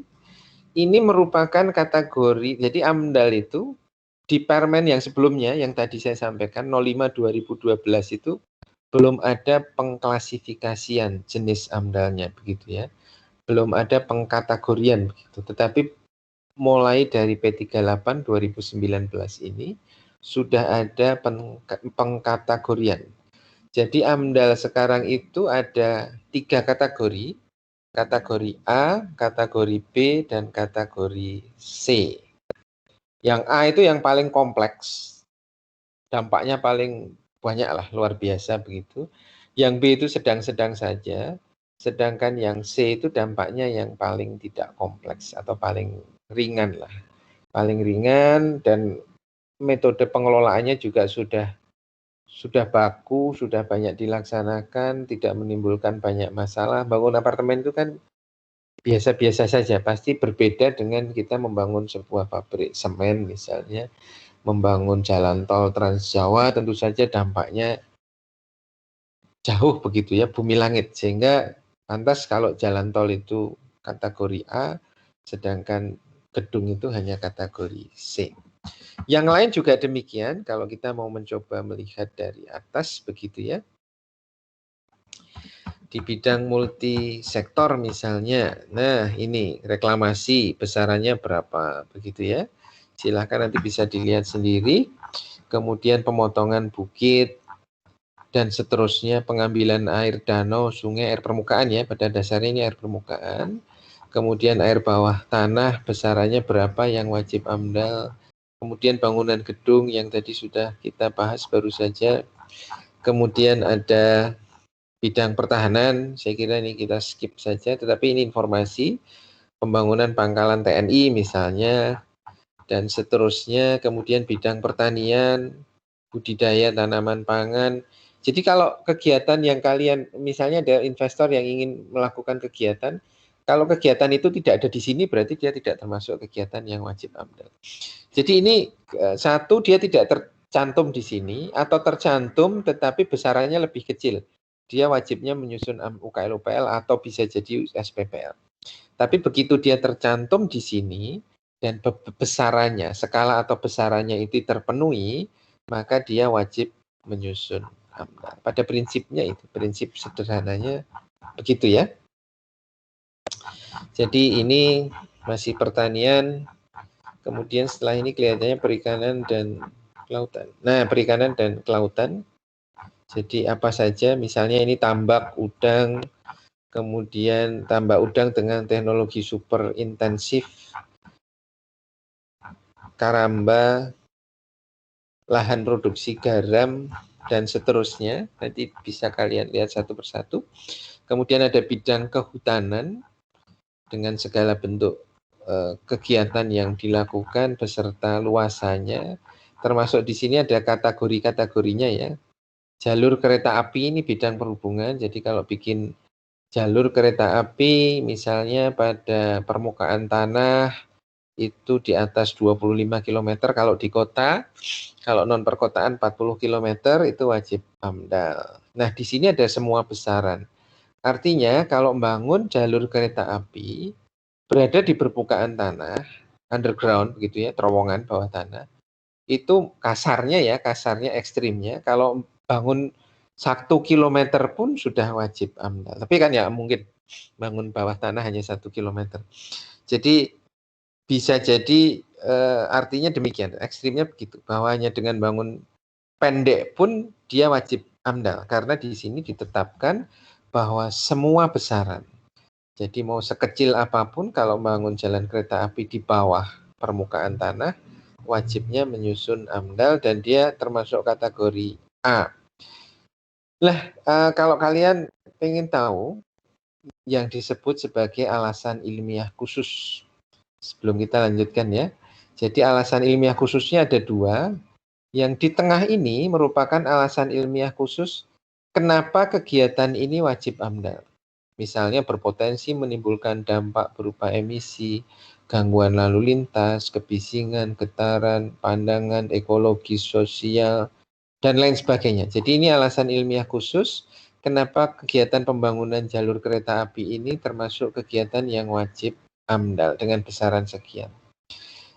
Ini merupakan kategori, jadi AMDAL itu di Permen yang sebelumnya yang tadi saya sampaikan 05 2012 itu belum ada pengklasifikasian jenis AMDAL-nya begitu ya. Belum ada pengkategorian begitu. Tetapi mulai dari P38 2019 ini sudah ada pengkategorian. Jadi AMDAL sekarang itu ada 3 kategori. Kategori A, kategori B, dan kategori C. Yang A itu yang paling kompleks. Dampaknya paling banyak lah, luar biasa begitu. Yang B itu sedang-sedang saja. Sedangkan yang C itu dampaknya yang paling tidak kompleks atau paling ringan lah. Paling ringan dan metode pengelolaannya juga sudah baku, sudah banyak dilaksanakan, tidak menimbulkan banyak masalah. Bangun apartemen itu kan biasa-biasa saja, pasti berbeda dengan kita membangun sebuah pabrik semen misalnya, membangun jalan tol Trans Jawa, tentu saja dampaknya jauh begitu ya, bumi langit. Sehingga lantas kalau jalan tol itu kategori A, sedangkan gedung itu hanya kategori C. Yang lain juga demikian, kalau kita mau mencoba melihat dari atas begitu ya. Di bidang multisektor misalnya, nah ini reklamasi besarannya berapa begitu ya. Silahkan nanti bisa dilihat sendiri. Kemudian pemotongan bukit dan seterusnya, pengambilan air danau, sungai, air permukaan ya, pada dasarnya ini air permukaan. Kemudian air bawah tanah besarannya berapa yang wajib AMDAL. Kemudian bangunan gedung yang tadi sudah kita bahas baru saja. Kemudian ada bidang pertahanan, saya kira ini kita skip saja, tetapi ini informasi pembangunan pangkalan TNI misalnya, dan seterusnya. Kemudian bidang pertanian, budidaya tanaman pangan. Jadi kalau kegiatan yang kalian, misalnya ada investor yang ingin melakukan kegiatan, kalau kegiatan itu tidak ada di sini berarti dia tidak termasuk kegiatan yang wajib AMDAL. Jadi ini satu, dia tidak tercantum di sini, atau tercantum tetapi besarannya lebih kecil. Dia wajibnya menyusun UKL-UPL atau bisa jadi SPPL. Tapi begitu dia tercantum di sini dan besarannya, skala atau besarannya itu terpenuhi, maka dia wajib menyusun AMDAL. Pada prinsipnya itu, prinsip sederhananya begitu ya. Jadi ini masih pertanian, kemudian setelah ini kelihatannya perikanan dan kelautan. Nah, perikanan dan kelautan. Jadi apa saja, misalnya ini tambak udang, kemudian tambak udang dengan teknologi super intensif, karamba, lahan produksi garam, dan seterusnya. Nanti bisa kalian lihat satu persatu. Kemudian ada bidang kehutanan dengan segala bentuk kegiatan yang dilakukan beserta luasannya. Termasuk di sini ada kategori-kategorinya ya. Jalur kereta api ini bidang perhubungan, jadi kalau bikin jalur kereta api misalnya pada permukaan tanah itu di atas 25 km kalau di kota, kalau non perkotaan 40 km itu wajib AMDAL. Nah, di sini ada semua besaran. Artinya kalau membangun jalur kereta api berada di permukaan tanah, underground begitu ya, terowongan bawah tanah, itu kasarnya ya, kasarnya ekstrimnya, kalau bangun 1 kilometer pun sudah wajib AMDAL. Tapi kan ya mungkin bangun bawah tanah hanya 1 kilometer. Jadi bisa jadi artinya demikian, ekstrimnya begitu, bahwa hanya dengan bangun pendek pun dia wajib AMDAL, karena di sini ditetapkan bahwa semua besaran. Jadi mau sekecil apapun kalau bangun jalan kereta api di bawah permukaan tanah, wajibnya menyusun AMDAL dan dia termasuk kategori A. Nah, kalau kalian ingin tahu yang disebut sebagai alasan ilmiah khusus, sebelum kita lanjutkan ya. Jadi alasan ilmiah khususnya ada 2. Yang di tengah ini merupakan alasan ilmiah khusus kenapa kegiatan ini wajib AMDAL. Misalnya berpotensi menimbulkan dampak berupa emisi, gangguan lalu lintas, kebisingan, getaran, pandangan, ekologi, sosial, dan lain sebagainya. Jadi ini alasan ilmiah khusus kenapa kegiatan pembangunan jalur kereta api ini termasuk kegiatan yang wajib AMDAL dengan besaran sekian.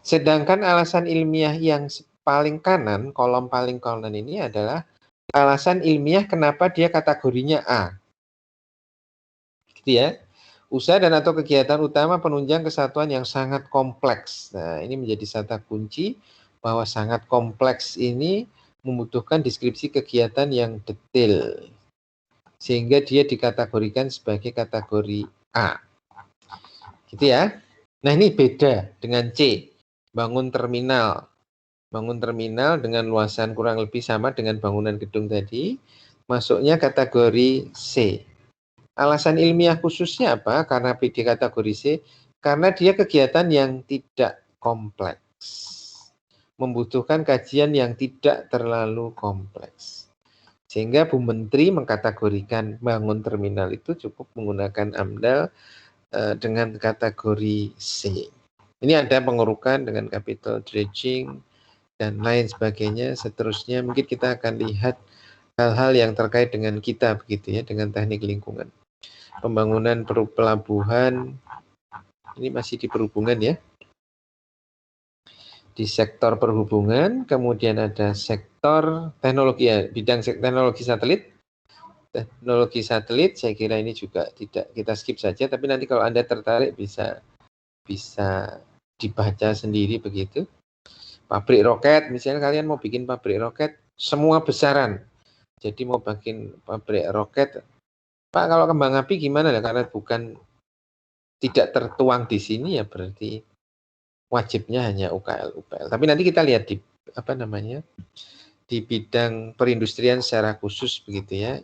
Sedangkan alasan ilmiah yang paling kanan, kolom paling kanan ini adalah alasan ilmiah kenapa dia kategorinya A. Gitu ya. Usaha dan atau kegiatan utama penunjang kesatuan yang sangat kompleks. Nah, ini menjadi kata kunci bahwa sangat kompleks ini membutuhkan deskripsi kegiatan yang detail, sehingga dia dikategorikan sebagai kategori A. Gitu ya. Nah, ini beda dengan C, bangun terminal. Bangun terminal dengan luasan kurang lebih sama dengan bangunan gedung tadi, masuknya kategori C. Alasan ilmiah khususnya apa? Karena di kategori C, karena dia kegiatan yang tidak kompleks. Membutuhkan kajian yang tidak terlalu kompleks. Sehingga Bu Menteri mengkategorikan bangun terminal itu cukup menggunakan AMDAL dengan kategori C. Ini ada pengurukan dengan capital dredging dan lain sebagainya. Seterusnya mungkin kita akan lihat hal-hal yang terkait dengan kita begitu ya, dengan teknik lingkungan. Pembangunan pelabuhan, ini masih di perhubungan ya. Di sektor perhubungan, kemudian ada sektor teknologi ya, bidang teknologi satelit. Teknologi satelit saya kira ini juga tidak kita skip saja, tapi nanti kalau Anda tertarik bisa dibaca sendiri begitu. Pabrik roket, misalnya kalian mau bikin pabrik roket, semua besaran. Jadi mau bikin pabrik roket, Pak kalau kembang api gimana ya? Karena bukan tidak tertuang di sini ya berarti wajibnya hanya UKL UPL. Tapi nanti kita lihat di di bidang perindustrian secara khusus begitu ya.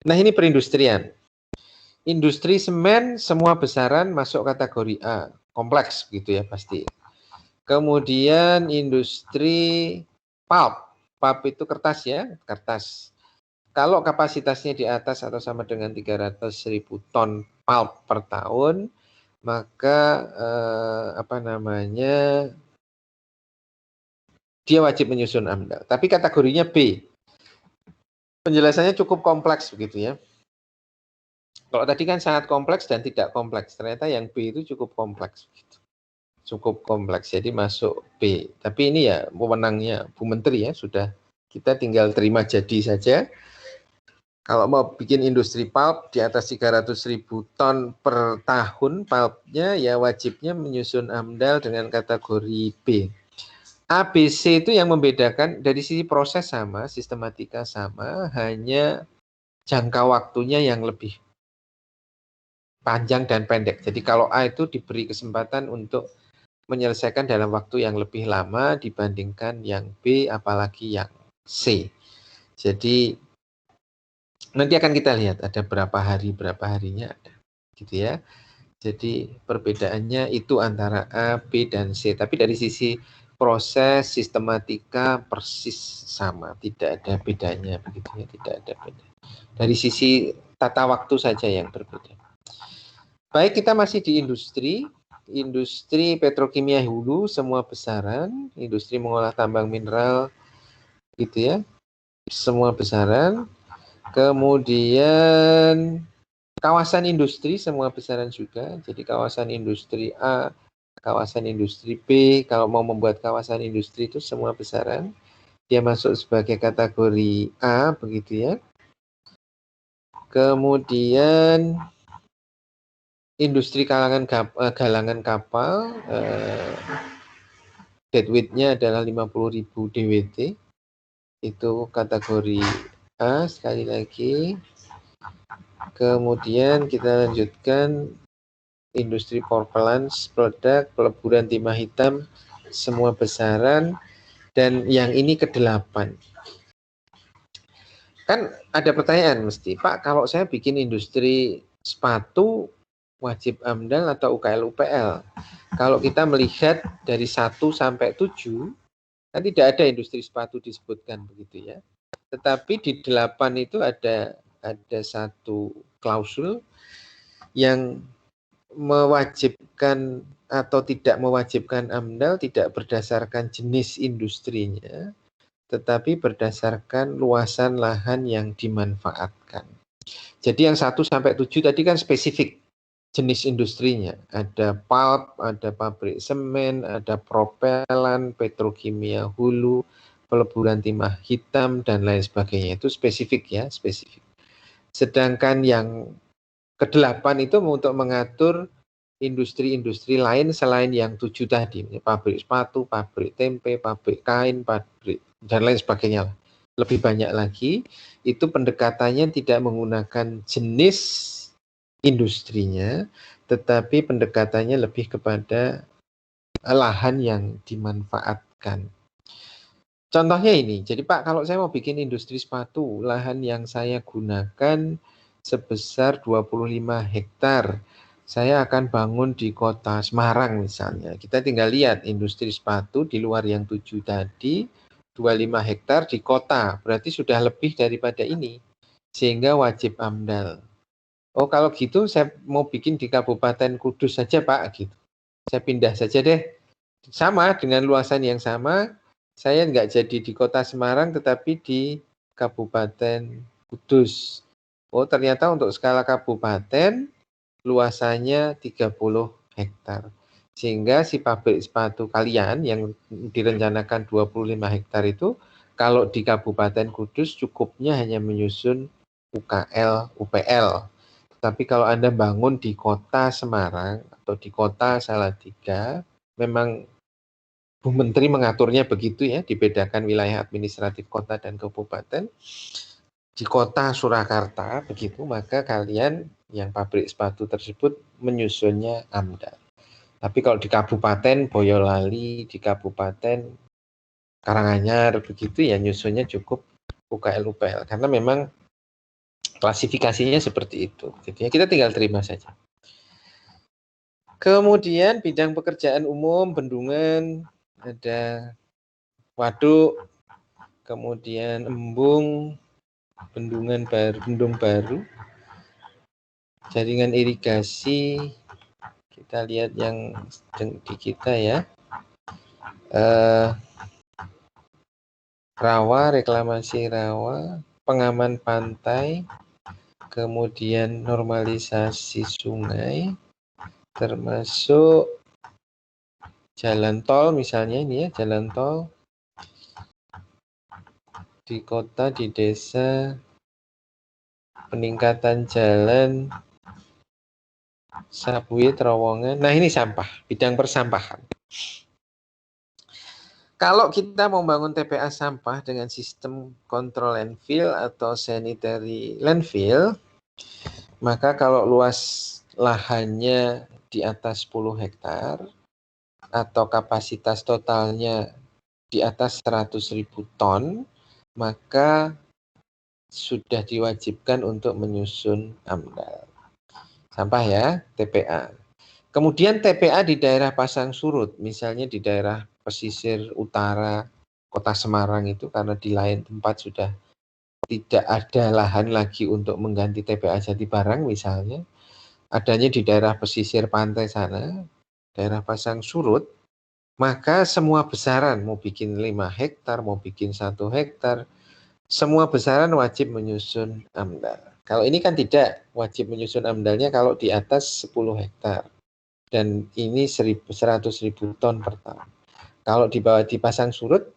Nah ini perindustrian. Industri semen semua besaran masuk kategori A, kompleks begitu ya pasti. Kemudian industri pulp. Pulp itu kertas ya, kertas. Kalau kapasitasnya di atas atau sama dengan 300.000 ton pulp per tahun, maka dia wajib menyusun AMDAL. Tapi kategorinya B. Penjelasannya cukup kompleks begitu ya. Kalau tadi kan sangat kompleks dan tidak kompleks. Ternyata yang B itu cukup kompleks. Cukup kompleks, jadi masuk B. Tapi ini ya wewenangnya Bu Menteri ya, sudah kita tinggal terima jadi saja. Kalau mau bikin industri pulp di atas 300.000 ton per tahun pulpnya, ya wajibnya menyusun AMDAL dengan kategori B. ABC itu yang membedakan dari sisi proses sama, sistematika sama, hanya jangka waktunya yang lebih panjang dan pendek. Jadi kalau A itu diberi kesempatan untuk menyelesaikan dalam waktu yang lebih lama dibandingkan yang B, apalagi yang C. Jadi nanti akan kita lihat ada berapa harinya ada, gitu ya. Jadi perbedaannya itu antara A, B, dan C. Tapi dari sisi proses sistematika persis sama, tidak ada bedanya begitu ya, tidak ada beda. Dari sisi tata waktu saja yang berbeda. Baik, kita masih di industri petrokimia hulu semua besaran, industri mengolah tambang mineral gitu ya, semua besaran. Kemudian kawasan industri semua besaran juga. Jadi kawasan industri A, kawasan industri B, kalau mau membuat kawasan industri itu semua besaran. Dia masuk sebagai kategori A begitu ya. Kemudian industri galangan kapal, deadweight-nya adalah 50.000 DWT. Itu kategori A sekali lagi. Kemudian kita lanjutkan industri portland produk, peleburan timah hitam, semua besaran, dan yang ini ke-8. Kan ada pertanyaan mesti, Pak, kalau saya bikin industri sepatu, wajib AMDAL atau UKL UPL? Kalau kita melihat dari 1 sampai 7, kan tidak ada industri sepatu disebutkan begitu ya. Tetapi di 8 itu ada satu klausul yang mewajibkan atau tidak mewajibkan AMDAL tidak berdasarkan jenis industrinya, tetapi berdasarkan luasan lahan yang dimanfaatkan. Jadi yang 1 sampai 7 tadi kan spesifik jenis industrinya. Ada pulp, ada pabrik semen, ada propelan, petrokimia hulu, peleburan timah hitam, dan lain sebagainya. Itu spesifik ya, spesifik. Sedangkan yang ke-8 itu untuk mengatur industri-industri lain selain yang 7 tadi, pabrik sepatu, pabrik tempe, pabrik kain, pabrik dan lain sebagainya. lebih banyak lagi, itu pendekatannya tidak menggunakan jenis industrinya, tetapi pendekatannya lebih kepada lahan yang dimanfaatkan. Contohnya ini, jadi Pak, kalau saya mau bikin industri sepatu, lahan yang saya gunakan sebesar 25 hektar. Saya akan bangun di kota Semarang misalnya. Kita tinggal lihat industri sepatu di luar yang 7 tadi, 25 hektar di kota, berarti sudah lebih daripada ini. Sehingga wajib AMDAL. Oh, kalau gitu saya mau bikin di Kabupaten Kudus saja Pak, gitu. Saya pindah saja deh. Sama dengan luasan yang sama, saya nggak jadi di kota Semarang tetapi di Kabupaten Kudus. Oh, ternyata untuk skala kabupaten luasannya 30 hektar. Sehingga si pabrik sepatu kalian yang direncanakan 25 hektar itu, kalau di Kabupaten Kudus cukupnya hanya menyusun UKL, UPL. Tapi kalau Anda bangun di kota Semarang atau di kota Salatiga, memang Bu Menteri mengaturnya begitu ya, dibedakan wilayah administratif kota dan kabupaten. Di kota Surakarta begitu, maka kalian yang pabrik sepatu tersebut menyusunnya AMDAL. Tapi kalau di Kabupaten Boyolali, di Kabupaten Karanganyar begitu ya nyusunnya cukup UKL UPL karena memang klasifikasinya seperti itu. Jadi kita tinggal terima saja. Kemudian bidang pekerjaan umum, bendungan, ada waduk, kemudian embung, bendungan baru, bendung baru, jaringan irigasi, kita lihat yang di kita ya, rawa, reklamasi rawa, pengaman pantai, kemudian normalisasi sungai, termasuk jalan tol misalnya ini ya, jalan tol di kota, di desa, peningkatan jalan, subway, terowongan. Nah ini sampah, bidang persampahan. Kalau kita mau bangun TPA sampah dengan sistem control landfill atau sanitary landfill, maka kalau luas lahannya di atas 10 hektar atau kapasitas totalnya di atas 100.000 ton, maka sudah diwajibkan untuk menyusun AMDAL. Sampah ya, TPA. Kemudian TPA di daerah pasang surut, misalnya di daerah pesisir utara kota Semarang itu, karena di lain tempat sudah tidak ada lahan lagi untuk mengganti TPA Jatibarang misalnya, adanya di daerah pesisir pantai sana, daerah pasang surut, maka semua besaran, mau bikin 5 hektar, mau bikin 1 hektar, semua besaran wajib menyusun AMDAL. Kalau ini kan tidak wajib menyusun AMDALnya kalau di atas 10 hektar. Dan ini 100.000 ton per tahun. Kalau di bawah dipasang surut,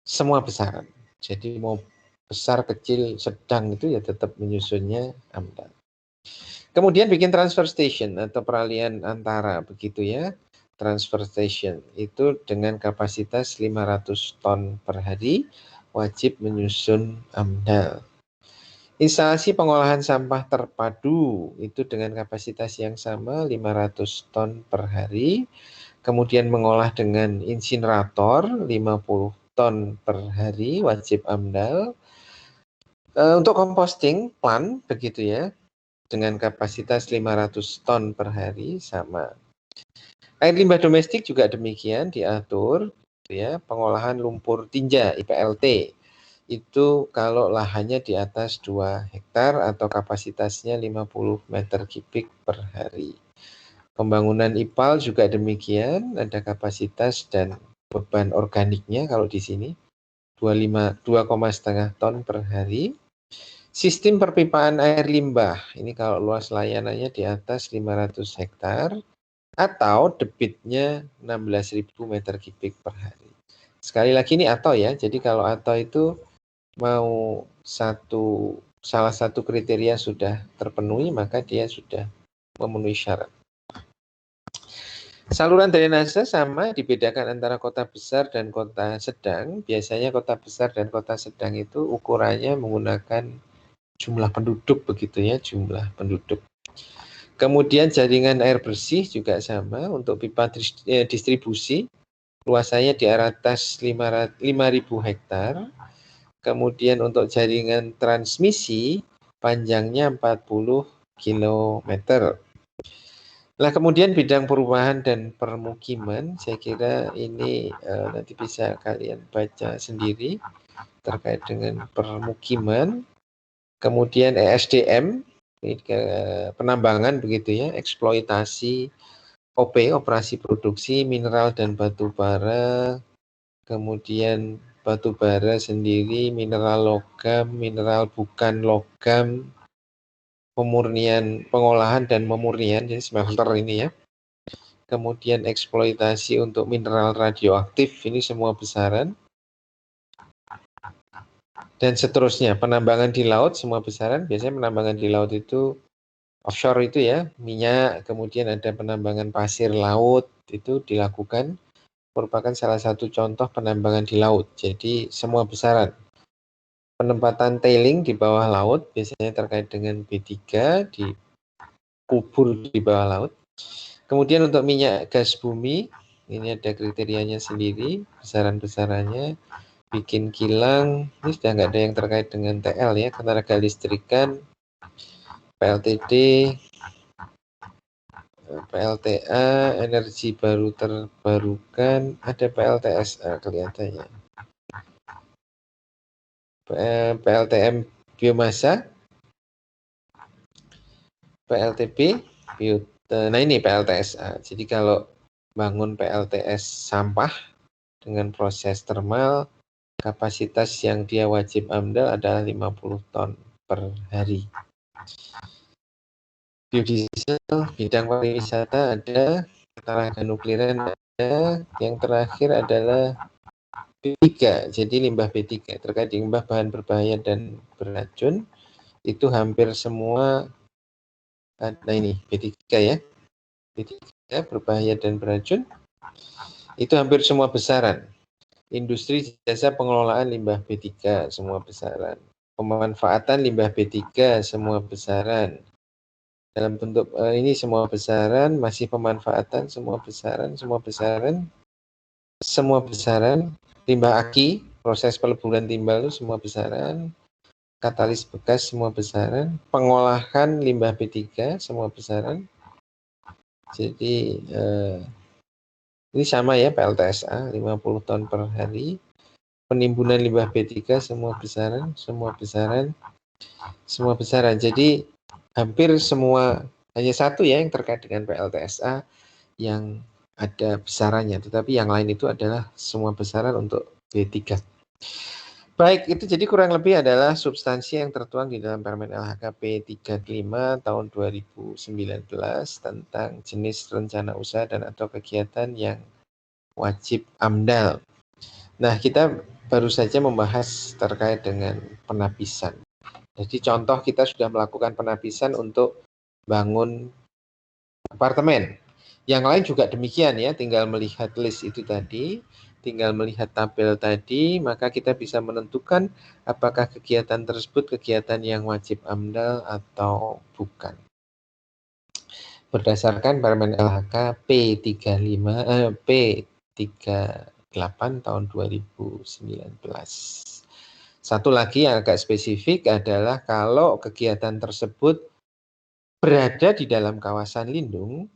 semua besaran. Jadi mau besar, kecil, sedang itu ya tetap menyusunnya AMDAL. Kemudian bikin transfer station atau peralihan antara begitu ya. Transfer station itu dengan kapasitas 500 ton per hari wajib menyusun AMDAL. Instalasi pengolahan sampah terpadu itu dengan kapasitas yang sama 500 ton per hari. Kemudian mengolah dengan insinerator 50 ton per hari wajib AMDAL. Untuk composting plant begitu ya, dengan kapasitas 500 ton per hari sama. Air limbah domestik juga demikian diatur ya, pengolahan lumpur tinja IPLT. Itu kalau lahannya di atas 2 hektar atau kapasitasnya 50 meter kubik per hari. Pembangunan IPAL juga demikian, ada kapasitas dan beban organiknya kalau di sini 2,5 ton per hari. Sistem perpipaan air limbah, ini kalau luas layanannya di atas 500 hektar atau debitnya 16.000 meter kubik per hari. Sekali lagi ini atau ya, jadi kalau atau itu mau salah satu kriteria sudah terpenuhi, maka dia sudah memenuhi syarat. Saluran drainase sama, dibedakan antara kota besar dan kota sedang. Biasanya kota besar dan kota sedang itu ukurannya menggunakan jumlah penduduk begitu ya, jumlah penduduk. Kemudian jaringan air bersih juga sama untuk pipa distribusi. Luasannya di atas 5.000 hektar. Kemudian untuk jaringan transmisi panjangnya 40 km. Nah, kemudian bidang perumahan dan permukiman, saya kira ini nanti bisa kalian baca sendiri terkait dengan permukiman. Kemudian ESDM, penambangan begitu ya, eksploitasi, OP, operasi produksi mineral dan batu bara, kemudian batu bara sendiri, mineral logam, mineral bukan logam, pemurnian, pengolahan dan pemurnian, jadi smelter ini ya. Kemudian eksploitasi untuk mineral radioaktif, ini semua besaran. Dan seterusnya, penambangan di laut semua besaran. Biasanya penambangan di laut itu offshore itu ya, minyak, kemudian ada penambangan pasir laut, itu dilakukan, merupakan salah satu contoh penambangan di laut. Jadi semua besaran. Penempatan tailing di bawah laut, biasanya terkait dengan B3, dikubur di bawah laut. Kemudian untuk minyak gas bumi, ini ada kriterianya sendiri, besaran-besarannya. Bikin kilang, ini sudah nggak ada yang terkait dengan TL ya, ketenaga listrikan, PLTD, PLTA, energi baru terbarukan, ada PLTSA kelihatannya. PLTM biomasa, PLTB, nah ini PLTSA. Jadi kalau bangun PLTS sampah dengan proses termal, kapasitas yang dia wajib AMDAL adalah 50 ton per hari. Biodiesel, bidang pariwisata ada, ketenaga nukliran ada, yang terakhir adalah B3, jadi limbah B3 terkait limbah bahan berbahaya dan beracun itu hampir semua ada ini B3 ya, B3 berbahaya dan beracun itu hampir semua besaran. Industri jasa pengelolaan limbah B3 semua besaran, pemanfaatan limbah B3 semua besaran. Dalam bentuk ini semua besaran, masih pemanfaatan semua besaran, limbah aki, proses peleburan timbal itu semua besaran, katalis bekas semua besaran, pengolahan limbah B3 semua besaran. Jadi ini sama ya PLTSA 50 ton per hari, penimbunan limbah B3 semua besaran. Jadi hampir semua, hanya satu ya yang terkait dengan PLTSA yang ada besarannya, tetapi yang lain itu adalah semua besaran untuk B3. Baik, itu jadi kurang lebih adalah substansi yang tertuang di dalam Permen LHKP 35 tahun 2019 tentang jenis rencana usaha dan atau kegiatan yang wajib AMDAL. Nah, kita baru saja membahas terkait dengan penapisan. Jadi contoh kita sudah melakukan penapisan untuk bangun apartemen. Yang lain juga demikian ya, tinggal melihat list itu tadi, tinggal melihat tabel tadi, maka kita bisa menentukan apakah kegiatan tersebut kegiatan yang wajib AMDAL atau bukan. Berdasarkan Permen LHK P38 tahun 2019. Satu lagi yang agak spesifik adalah kalau kegiatan tersebut berada di dalam kawasan lindung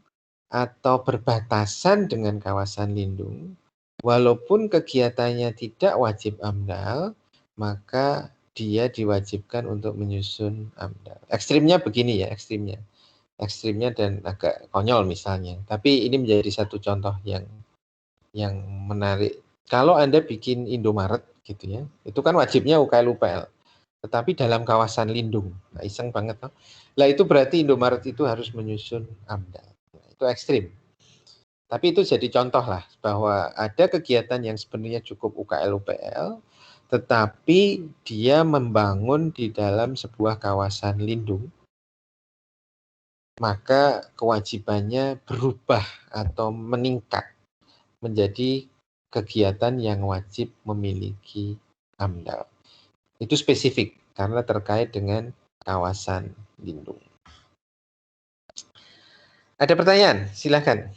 atau berbatasan dengan kawasan lindung, walaupun kegiatannya tidak wajib AMDAL, maka dia diwajibkan untuk menyusun AMDAL. Ekstrimnya begini ya, ekstrimnya dan agak konyol misalnya. Tapi ini menjadi satu contoh yang menarik. Kalau Anda bikin Indomaret gitu ya, itu kan wajibnya UKL-UPL, tetapi dalam kawasan lindung. Nah, iseng banget toh. Lah itu berarti Indomaret itu harus menyusun AMDAL. Itu ekstrim. Tapi itu jadi contoh lah bahwa ada kegiatan yang sebenarnya cukup UKL-UPL, tetapi dia membangun di dalam sebuah kawasan lindung. maka kewajibannya berubah atau meningkat menjadi kegiatan yang wajib memiliki AMDAL. Itu spesifik karena terkait dengan kawasan lindung. Ada pertanyaan? Silakan.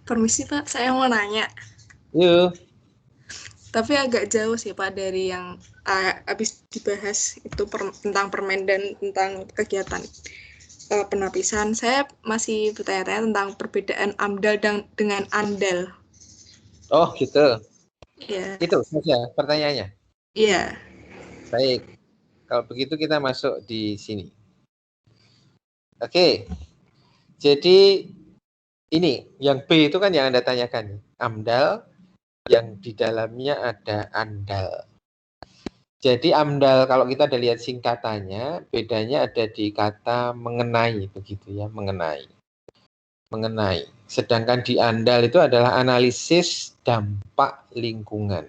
Permisi Pak, saya mau nanya. Yuk. Tapi agak jauh sih Pak dari yang habis dibahas itu tentang permen dan tentang kegiatan penapisan. Saya masih bertanya-tanya tentang perbedaan AMDAL dengan ANDAL. Oh gitu. Iya. Itu saja pertanyaannya. Iya. Baik. Kalau begitu kita masuk di sini. Oke. Jadi ini yang B itu kan yang Anda tanyakan. AMDAL yang di dalamnya ada ANDAL. Jadi AMDAL kalau kita ada lihat singkatannya, bedanya ada di kata mengenai begitu ya, mengenai. Sedangkan di ANDAL itu adalah analisis dampak lingkungan.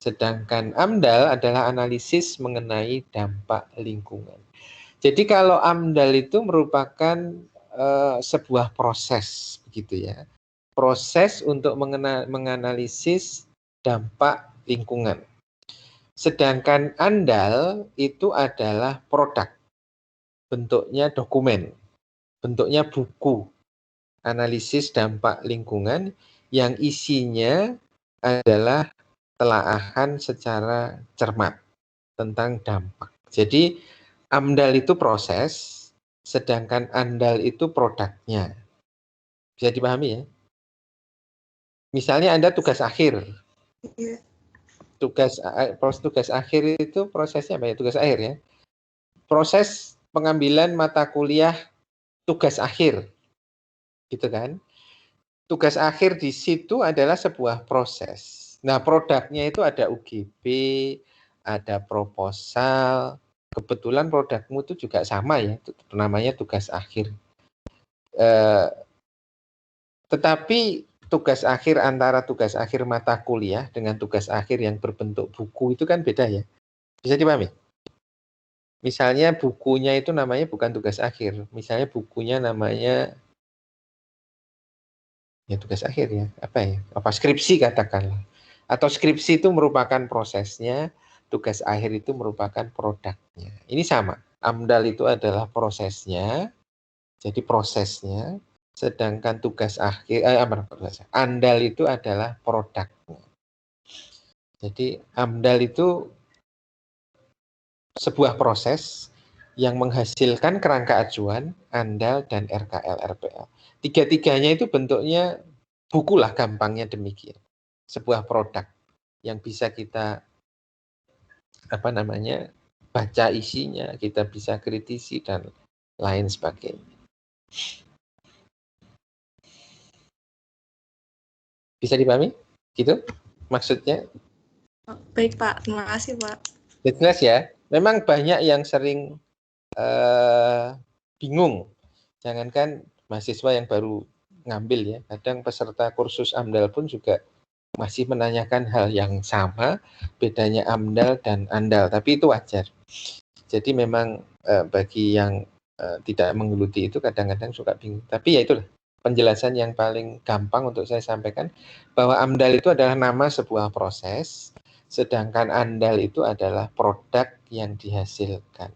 Sedangkan AMDAL adalah analisis mengenai dampak lingkungan. Jadi kalau AMDAL itu merupakan sebuah proses begitu ya. Proses untuk menganalisis dampak lingkungan. Sedangkan ANDAL itu adalah produk, bentuknya dokumen, bentuknya buku, analisis dampak lingkungan yang isinya adalah telaahan secara cermat tentang dampak. Jadi AMDAL itu proses, sedangkan ANDAL itu produknya. Bisa dipahami ya? Misalnya Anda tugas akhir. Iya. Tugas akhir itu prosesnya apa ya? Tugas akhir ya. Proses pengambilan mata kuliah tugas akhir. Gitu kan? Tugas akhir di situ adalah sebuah proses. Nah, produknya itu ada UGB, ada proposal. Kebetulan produkmu itu juga sama ya, namanya tugas akhir. Tetapi tugas akhir antara tugas akhir mata kuliah dengan tugas akhir yang berbentuk buku itu kan beda ya. Bisa dipahami? Misalnya bukunya itu namanya bukan tugas akhir. Misalnya bukunya namanya ya tugas akhir ya. Apa ya? Apa skripsi katakanlah. Atau skripsi itu merupakan prosesnya, tugas akhir itu merupakan produknya. Ini sama. AMDAL itu adalah prosesnya. Jadi prosesnya, sedangkan tugas akhir ANDAL itu adalah produknya. Jadi AMDAL itu sebuah proses yang menghasilkan kerangka acuan, ANDAL, dan RKL RPL. Tiga-tiganya itu bentuknya buku lah, gampangnya demikian. Sebuah produk yang bisa kita baca isinya, kita bisa kritisi dan lain sebagainya. Bisa dipahami? Gitu maksudnya? Baik Pak, terima kasih Pak. Jelas ya. Memang banyak yang sering bingung. Jangankan mahasiswa yang baru ngambil ya. Kadang peserta kursus AMDAL pun juga masih menanyakan hal yang sama, bedanya AMDAL dan ANDAL. Tapi itu wajar. Jadi memang bagi yang tidak menggeluti itu kadang-kadang suka bingung. Tapi ya itulah penjelasan yang paling gampang untuk saya sampaikan, bahwa AMDAL itu adalah nama sebuah proses, sedangkan ANDAL itu adalah produk yang dihasilkan.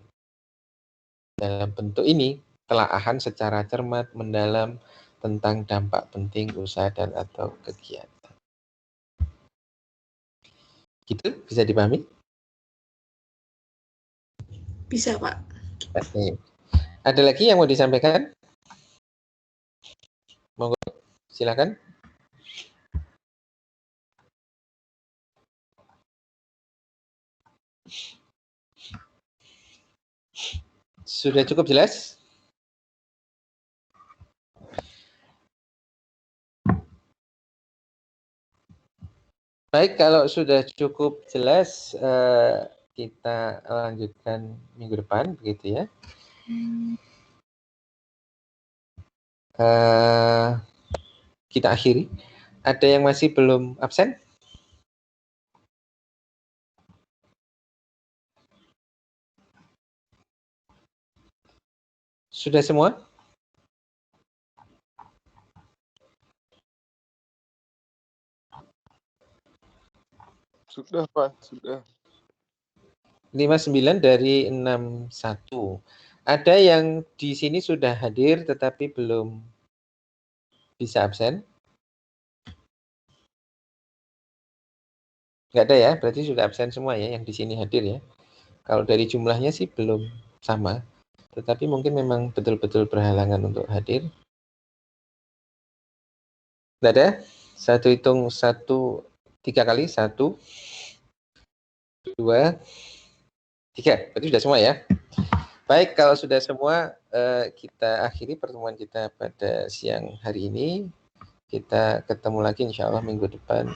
Dalam bentuk ini, telaahan secara cermat, mendalam tentang dampak penting usaha dan atau kegiatan. Gitu, bisa dipahami? Bisa Pak. Oke. Ada lagi yang mau disampaikan? Monggo, silakan. Sudah cukup jelas? Baik, kalau sudah cukup jelas, kita lanjutkan minggu depan, begitu ya. Kita akhiri. Ada yang masih belum absen? Sudah semua? Sudah, Pak. Sudah. 59 dari 61. Ada yang di sini sudah hadir tetapi belum bisa absen? Nggak ada ya, berarti sudah absen semua ya yang di sini hadir ya. Kalau dari jumlahnya sih belum sama, tetapi mungkin memang betul-betul berhalangan untuk hadir. Nggak ada? Satu hitung 3 kali, 1, 2, 3. Berarti sudah semua ya. Baik, kalau sudah semua, kita akhiri pertemuan kita pada siang hari ini. Kita ketemu lagi insya Allah minggu depan